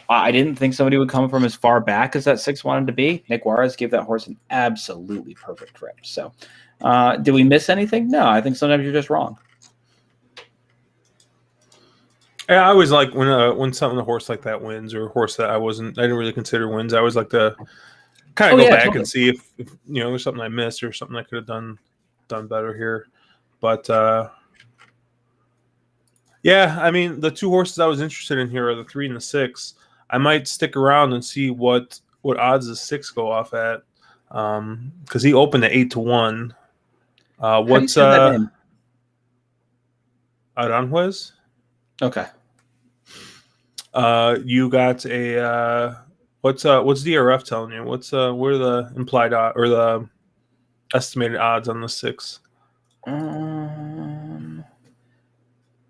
I didn't think somebody would come from as far back as that 6 wanted to be. Nick Juarez gave that horse an absolutely perfect trip. So did we miss anything? No, I think sometimes you're just wrong. Yeah, I always like when something a horse like that wins, or a horse that I didn't really consider wins. I always like to kind of go back and see if there's something I missed or something I could have done better here. But yeah, I mean, the 2 horses I was interested in here are the 3 and the 6. I might stick around and see what odds the 6 go off at, because he opened at 8-1. What's that name? Aranjuez? Okay. You got a what's DRF telling you? What are the implied or the estimated odds on the 6?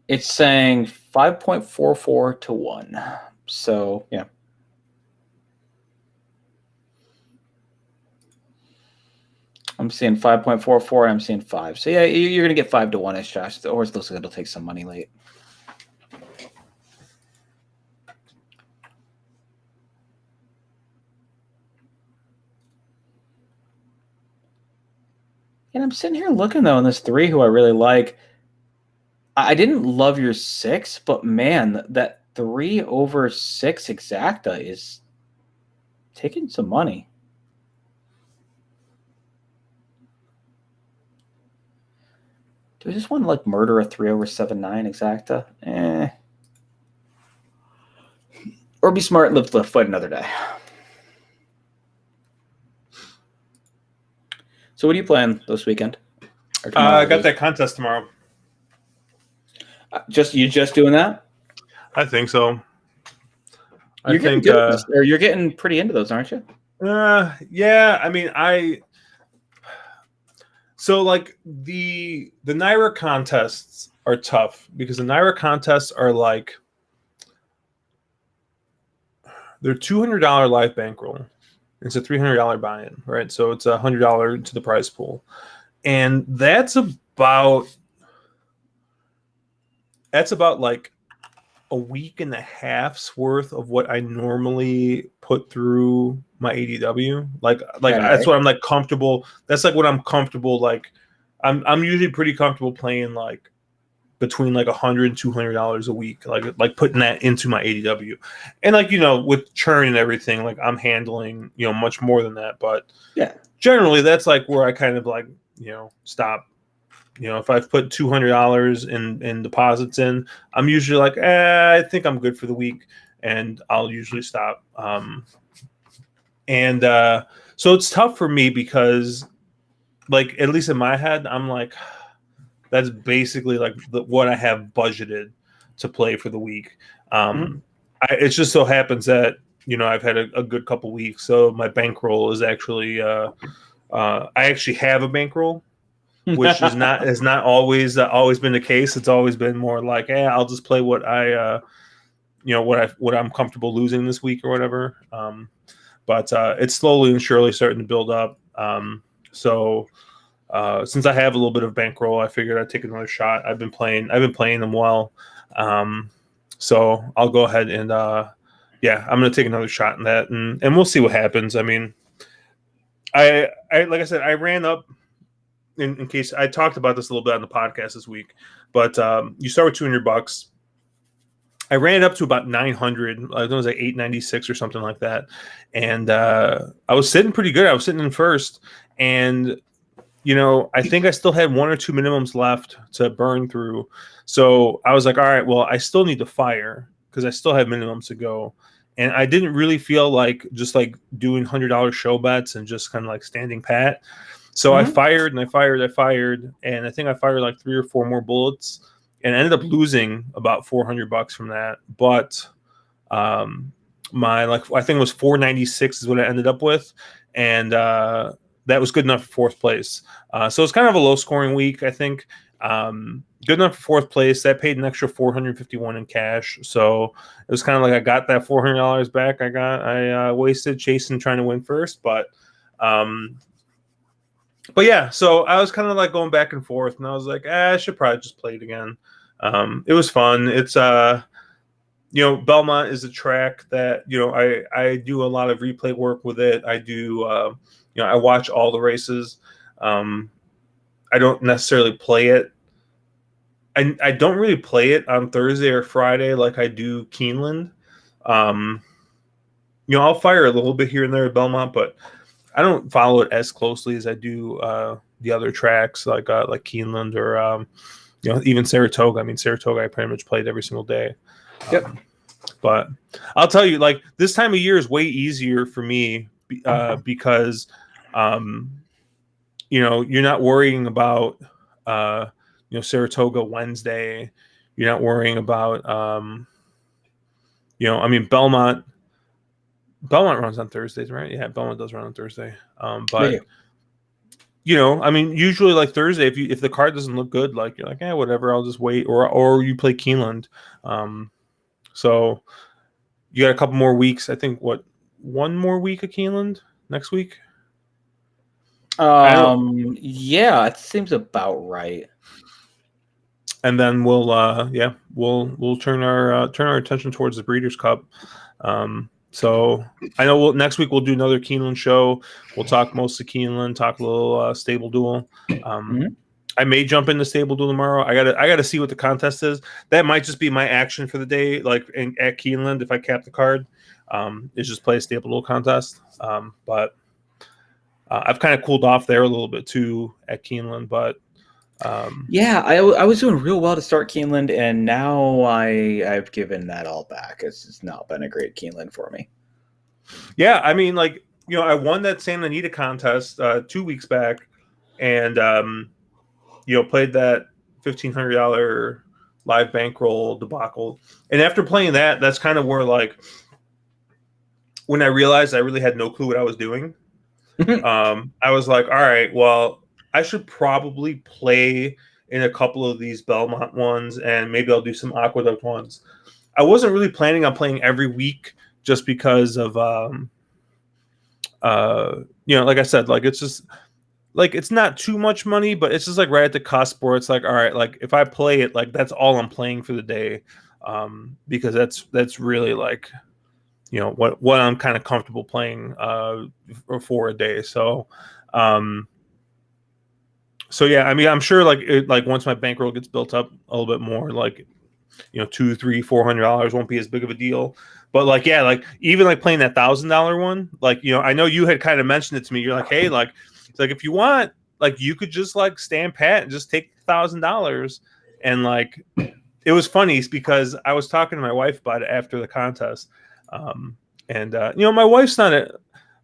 It's saying 5.44 to 1. So yeah. I'm seeing 5.44 and I'm seeing 5. So yeah, you're gonna get 5 to 1-ish, Josh. The horse looks like it'll take some money late. And I'm sitting here looking though, in this 3 who I really like. I didn't love your 6, but man, that 3 over 6 exacta is taking some money. Do I just want to like murder a 3 over 7-9 exacta? Or be smart and live to fight another day. So what are you playing this weekend? I got that contest tomorrow. You just doing that? I think so. You're getting pretty into those, aren't you? Yeah. I mean, so like the Naira contests are tough because the Naira contests are like they're $200 live bankroll. It's a $300 buy-in, right? So it's $100 to the prize pool, and that's about like a week and a half's worth of what I normally put through my ADW. Like that's what I'm like comfortable. That's like what I'm comfortable. Like I'm usually pretty comfortable playing like between like $100 and $200 a week, like putting that into my ADW. And like, with churn and everything, like I'm handling, much more than that. But yeah, generally that's like where I kind of like, stop. If I've put $200 in deposits in, I'm usually like, I think I'm good for the week, and I'll usually stop. So it's tough for me because, like, at least in my head, I'm like, that's basically like what I have budgeted to play for the week. It just so happens that I've had a good couple weeks, so my bankroll is actually I actually have a bankroll. which is not has not always been the case. It's always been more like, hey, I'll just play what what I'm comfortable losing this week or whatever. But it's slowly and surely starting to build up. So since I have a little bit of bankroll, I figured I'd take another shot. I've been playing them well. So I'll go ahead and I'm going to take another shot in that, and we'll see what happens. I mean, I like I said, I ran up in case I talked about this a little bit on the podcast this week, but you start with $200. I ran it up to about 900. I think it was like 896 or something like that, and I was sitting pretty good. I was sitting in first, and I think I still had one or two minimums left to burn through. So I was like, all right, well, I still need to fire because I still have minimums to go. And I didn't really feel like just like doing $100 show bets and just kind of like standing pat. So I fired and I fired. And I think I fired like 3 or 4 more bullets and ended up losing about $400 from that. But I think it was 496 is what I ended up with. And, that was good enough for fourth place. So it's kind of a low scoring week, I think. Good enough for fourth place. That paid an extra $451 in cash. So it was kind of like I got that $400 back. I wasted chasing trying to win first, but yeah. So I was kind of like going back and forth, and I was like, I should probably just play it again. It was fun. It's Belmont is a track that I do a lot of replay work with it. I do. I watch all the races. I don't necessarily play it. I don't really play it on Thursday or Friday like I do Keeneland. I'll fire a little bit here and there at Belmont, but I don't follow it as closely as I do the other tracks like Keeneland or even Saratoga. I mean, Saratoga I pretty much played every single day. Yep. But I'll tell you, like this time of year is way easier for me because you're not worrying about Saratoga Wednesday. You're not worrying about Belmont runs on Thursdays, right? Yeah, Belmont does run on Thursday. But usually like Thursday, if the card doesn't look good, like you're like, whatever, I'll just wait, or you play Keeneland. So you got a couple more weeks. I think one more week of Keeneland next week. Yeah, it seems about right. And then we'll turn our attention towards the Breeders' Cup. So I know next week we'll do another Keeneland show. We'll talk mostly Keeneland, talk a little Stable Duel. I may jump into Stable Duel tomorrow. I gotta see what the contest is. That might just be my action for the day, like at Keeneland if I cap the card. Is just play a Stable Duel contest. But I've kind of cooled off there a little bit too at Keeneland, but I was doing real well to start Keeneland, and now I've given that all back. It's not been a great Keeneland for me. Yeah, I mean, like I won that Santa Anita contest 2 weeks back, and played that $1,500 live bankroll debacle, and after playing that, that's kind of where like when I realized I really had no clue what I was doing. I was like, all right, well, I should probably play in a couple of these Belmont ones, and maybe I'll do some Aqueduct ones. I wasn't really planning on playing every week just because of, like I said, like it's just like it's not too much money, but it's just like right at the cusp where it's like, all right, like if I play it, like that's all I'm playing for the day, because that's really like what I'm kind of comfortable playing for a day. So yeah, I mean, I'm sure like once my bankroll gets built up a little bit more, like $200, $300, $400 won't be as big of a deal. But like, yeah, like even like playing that $1,000 one, like I know you had kind of mentioned it to me. You're like, hey, like it's like if you want, like you could just like stand pat and just take $1,000. And like it was funny because I was talking to my wife about it after the contest.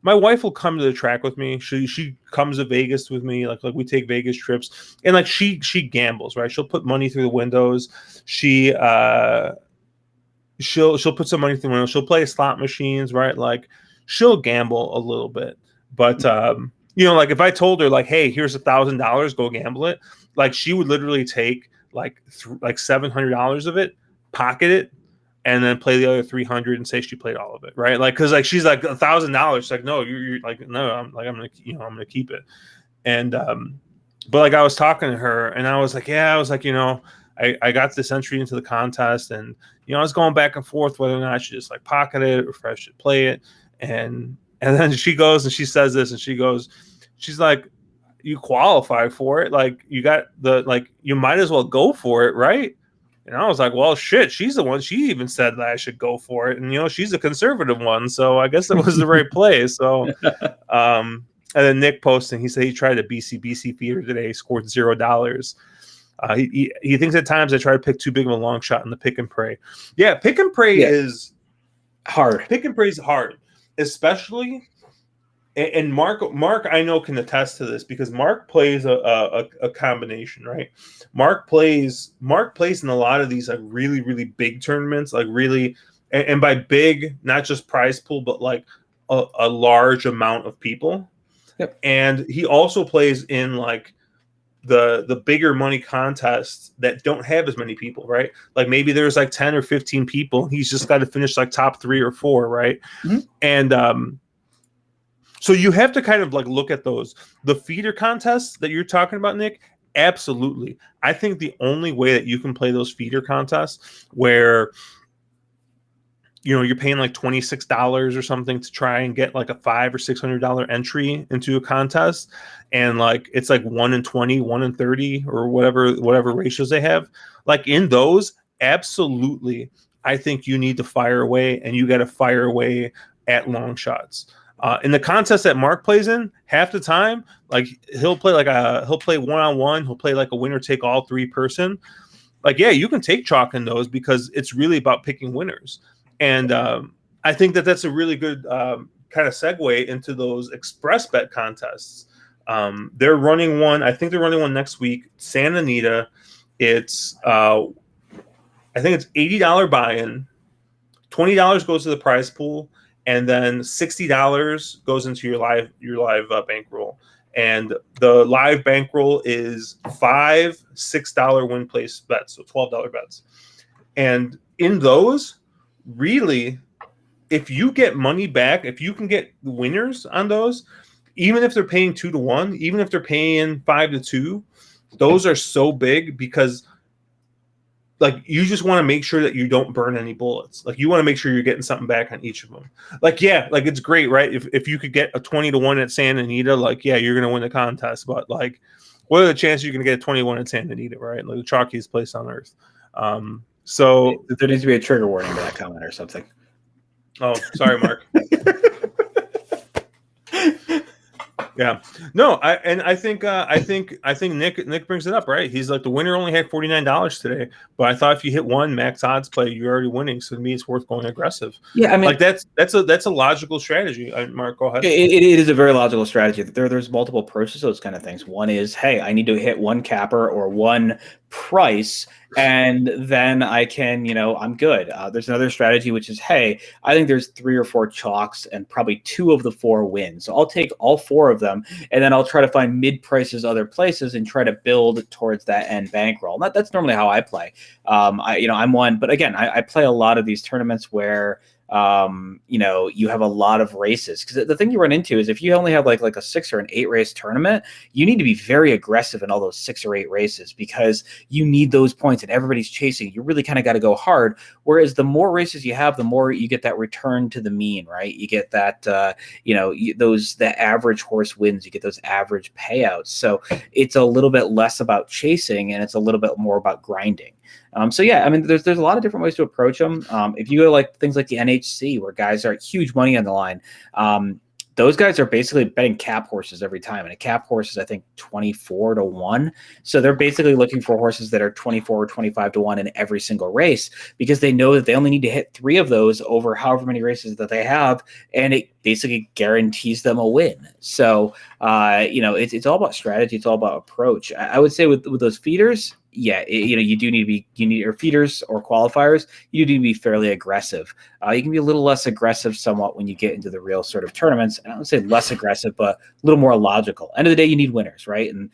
My wife will come to the track with me. She comes to Vegas with me. Like we take Vegas trips, and like she gambles, right? She'll put money through the windows. She'll put some money through the windows. She'll play slot machines, right? Like she'll gamble a little bit, but you know, like if I told her like, hey, here's $1,000, go gamble it, like she would literally take like $700 of it, pocket it, and then play the other 300 and say she played all of it, right? Like, because like she's like $1,000. She's like, no, you're like, no, I'm gonna keep it. And but like I was talking to her, and I was like, yeah, I was like, you know, I got this entry into the contest, and you know, I was going back and forth whether or not I should just like pocket it or if I should play it, and then she goes and she says this, and she's like, you qualify for it, like you got you might as well go for it, right? And I was like, well, shit, she's the one. She even said that I should go for it. And, you know, she's a conservative one. So I guess it was the right play. So, and then Nick posting, he said he tried a BC feeder today, scored $0. He thinks at times I try to pick too big of a long shot in the pick and pray. Yeah, pick and pray is hard. Pick and pray is hard, especially. And Mark, I know can attest to this because Mark plays a combination, right? Mark plays in a lot of these like really, really big tournaments, like really, and by big, not just prize pool, but like a large amount of people. Yep. And he also plays in like the bigger money contests that don't have as many people, right? Like maybe there's like 10 or 15 people. He's just got to finish like top 3 or 4, right? Mm-hmm. And so you have to kind of like look at those. The feeder contests that you're talking about, Nick, absolutely. I think the only way that you can play those feeder contests where, you know, you're paying like $26 or something to try and get like a $500 or $600 entry into a contest, and like it's like 1 in 20, 1 in 30, or whatever ratios they have. Like in those, absolutely, I think you need to fire away, and you got to fire away at long shots. In the contest that Mark plays in, half the time, like he'll play one-on-one. He'll play like a winner take all 3 person. Like, yeah, you can take chalk in those because it's really about picking winners. And I think that's a really good kind of segue into those express bet contests. They're running one. I think they're running one next week. Santa Anita. It's I think it's $80 buy-in. $20 goes to the prize pool. And then $60 goes into your live bankroll, and the live bankroll is 5 $6 win place bets, so $12 bets. And in those, really, if you get money back, if you can get winners on those, even if they're paying 2 to 1, even if they're paying 5 to 2, those are so big because, like, you just want to make sure that you don't burn any bullets. Like, you want to make sure you're getting something back on each of them. Like, yeah, like it's great, right? If you could get a 20 to 1 at Santa Anita, like, yeah, you're gonna win the contest. But like, what are the chances you're gonna get a 21 at Santa Anita, right? Like the chalkiest place on earth. So there needs to be a trigger warning to that comment or something. Oh, sorry, Mark. Yeah, no, I think Nick brings it up, right? He's like, the winner only had $49 today, but I thought if you hit one max odds play, you're already winning. So to me, it's worth going aggressive. Yeah, I mean, like that's a logical strategy. Mark, go ahead. It is a very logical strategy. There's multiple approaches to those kind of things. One is, hey, I need to hit one capper or one price, and then I can, I'm good. There's another strategy, which is, hey, I think there's 3 or 4 chalks and probably 2 of the 4 win. So I'll take all 4 of them, and then I'll try to find mid prices other places and try to build towards that end bankroll. That's normally how I play. I'm one, but again, I play a lot of these tournaments where you have a lot of races, because the thing you run into is if you only have like a 6 or an 8 race tournament, you need to be very aggressive in all those 6 or 8 races because you need those points and everybody's chasing. You really kind of got to go hard. Whereas the more races you have, the more you get that return to the mean, right? You get that, the average horse wins, you get those average payouts. So it's a little bit less about chasing and it's a little bit more about grinding. So yeah, I mean, there's a lot of different ways to approach them. If you go to like things like the NHC, where guys are huge money on the line, those guys are basically betting cap horses every time, and a cap horse is, I think, 24 to 1. So they're basically looking for horses that are 24 or 25 to 1 in every single race, because they know that they only need to hit 3 of those over however many races that they have, and it basically guarantees them a win. So it's all about strategy. It's all about approach. I would say with those feeders, yeah, you do need to be, you need your feeders or qualifiers. You do need to be fairly aggressive. You can be a little less aggressive somewhat when you get into the real sort of tournaments. I don't say less aggressive, but a little more logical. End of the day, you need winners, right? And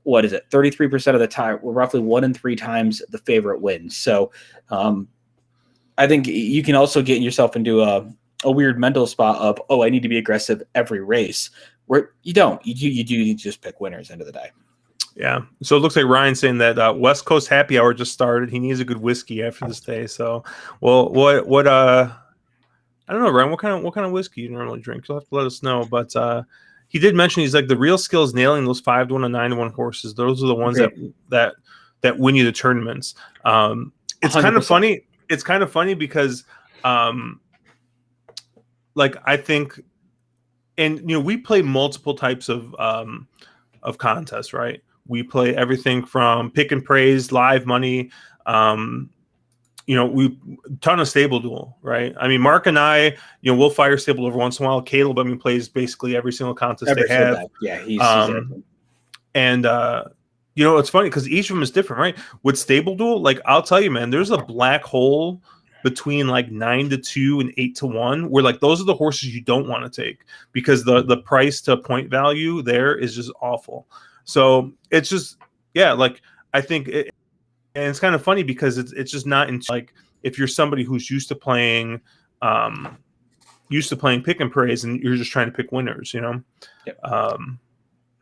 what is it? 33% of the time, roughly 1 in 3 times the favorite wins. So I think you can also get yourself into a weird mental spot of, I need to be aggressive every race, where you don't. You do need to just pick winners end of the day. Yeah. So it looks like Ryan's saying that West Coast Happy Hour just started. He needs a good whiskey after this day. So, well, what I don't know, Ryan. What kind of whiskey you normally drink? You'll have to let us know. But he did mention he's like the real skill is nailing those 5-1 and 9-1 horses. Those are the ones that win you the tournaments. It's 100%. Kind of funny. It's kind of funny because, like I think, and we play multiple types of contests, right? We play everything from pick and praise, live money, we ton of stable duel, right? I mean, Mark and I, we'll fire stable every once in a while. Caleb, plays basically every single contest they have. Yeah, he's and it's funny because each of them is different, right? With stable duel, like I'll tell you, man, there's a black hole between like 9-2 and 8-1, where like those are the horses you don't want to take because the price to point value there is just awful. So it's just like I think and it's kind of funny because it's just not like if you're somebody who's used to playing pick and praise and you're just trying to pick winners, Yep.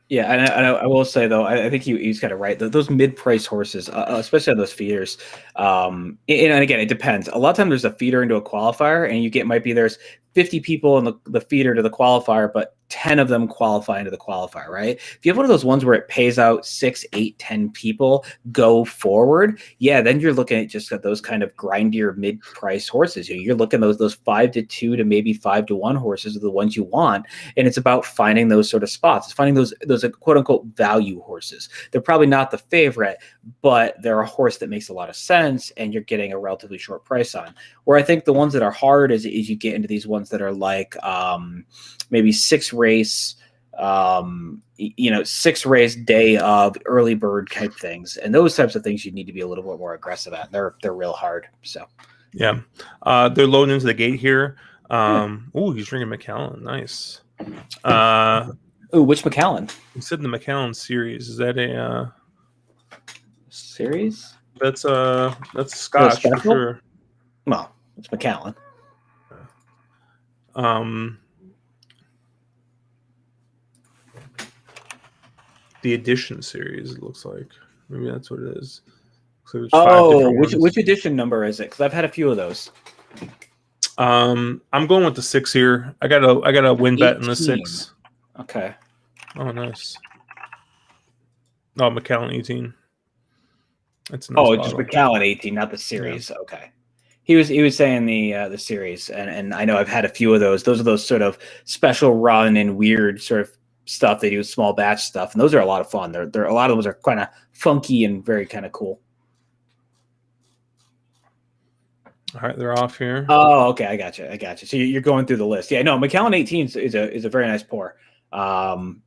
Yeah, and I will say though, I think he's kind of right. Those mid-price horses, especially on those feeders, and again, it depends. A lot of times there's a feeder into a qualifier, and there's 50 people in the feeder to the qualifier, but 10 of them qualify into the qualifier, right? If you have one of those ones where it pays out 6, 8, 10 people go forward, then you're looking at just those kind of grindier mid-price horses. You're looking at those 5-2 to maybe 5-1 horses are the ones you want, and it's about finding those sort of spots. It's finding those quote unquote value horses. They're probably not the favorite, but they're a horse that makes a lot of sense, and you're getting a relatively short price on. Where I think the ones that are hard is you get into these ones that are like maybe 6 race, 6 race day of early bird type things, and those types of things you need to be a little bit more aggressive at. They're real hard. So yeah, they're loading into the gate here. He's drinking Macallan. Nice. Which Macallan? He said the Macallan series. Is that a series? That's Scotch for sure. Well, it's Macallan. The edition series, it looks like. Maybe that's what it is. So which edition number is it? Because I've had a few of those. I'm going with the 6 here. I got a win 18. Bet in the 6. Okay. Oh, nice. Oh, Macallan 18. That's a nice just Macallan 18, not the series. Yeah. Okay. He was saying the series, and I know I've had a few of those. Those are those sort of special run and weird sort of stuff they do, small batch stuff, and those are a lot of fun. They're a lot of those are kind of funky and very kind of cool. All right, they're off here. Oh, okay, I got you. So you're going through the list. Yeah, no, Macallan 18 is a very nice pour. Not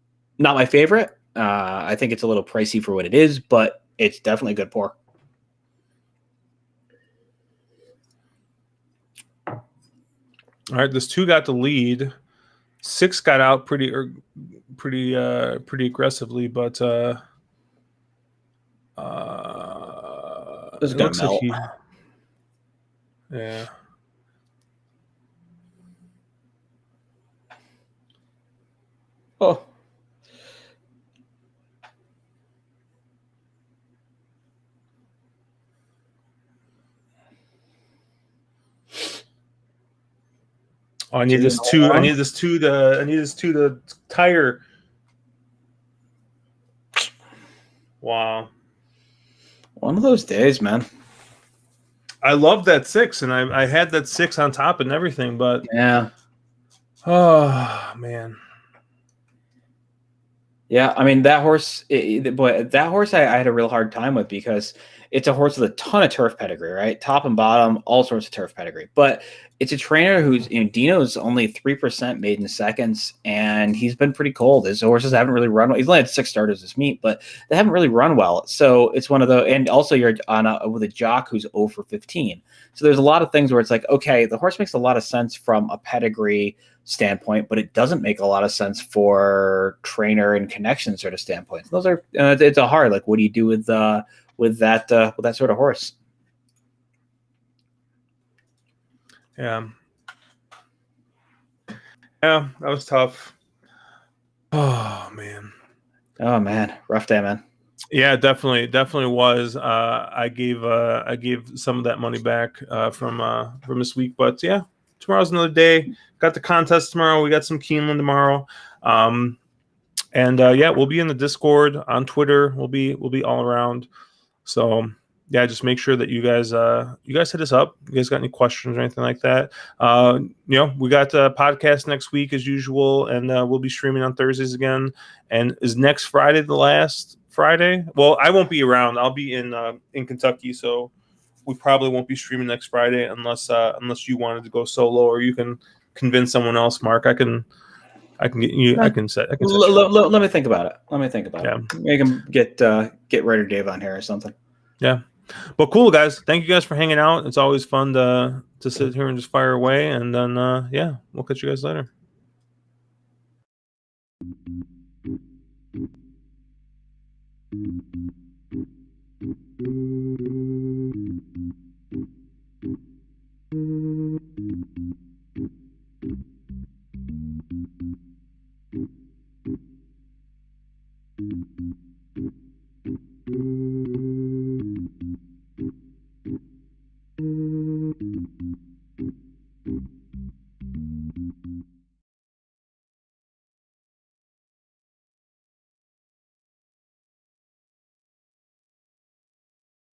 my favorite. I think it's a little pricey for what it is, but it's definitely a good pour. All right, this 2 got the lead. 6 got out pretty aggressively, but it looks like yeah. Oh. Oh, I need this 2. I need this 2 to tire. Wow. One of those days, man. I love that 6, and I had that 6 on top and everything, but yeah. Oh man. Yeah, I mean that horse, but that horse I had a real hard time with because it's a horse with a ton of turf pedigree, right? Top and bottom, all sorts of turf pedigree. But it's a trainer who's, Dino's only 3% maiden seconds, and he's been pretty cold. His horses haven't really run well. He's only had 6 starters this meet, but they haven't really run well. So it's one of the, and also you're on with a jock who's 0 for 15. So there's a lot of things where it's like, okay, the horse makes a lot of sense from a pedigree standpoint, but it doesn't make a lot of sense for trainer and connection sort of standpoints. Those are it's a hard, like, what do you do with that sort of horse? Yeah, that was tough. Oh man, Rough day, man. yeah, definitely was. I gave some of that money back from this week, but yeah, tomorrow's another day. Got the contest tomorrow. We got some Keeneland tomorrow. And yeah, we'll be in the Discord, on Twitter. We'll be all around. So yeah, just make sure that you guys hit us up. You guys got any questions or anything like that? We got a podcast next week as usual, and we'll be streaming on Thursdays again. And is next Friday the last Friday? Well, I won't be around. I'll be in Kentucky, so we probably won't be streaming next Friday unless you wanted to go solo, or you can convince someone else. Mark, I can get you. I can set. Let me think about it. Yeah. Make him get Ryder Dave on here or something. Yeah. But cool, guys. Thank you guys for hanging out. It's always fun to sit here and just fire away. And then yeah, we'll catch you guys later.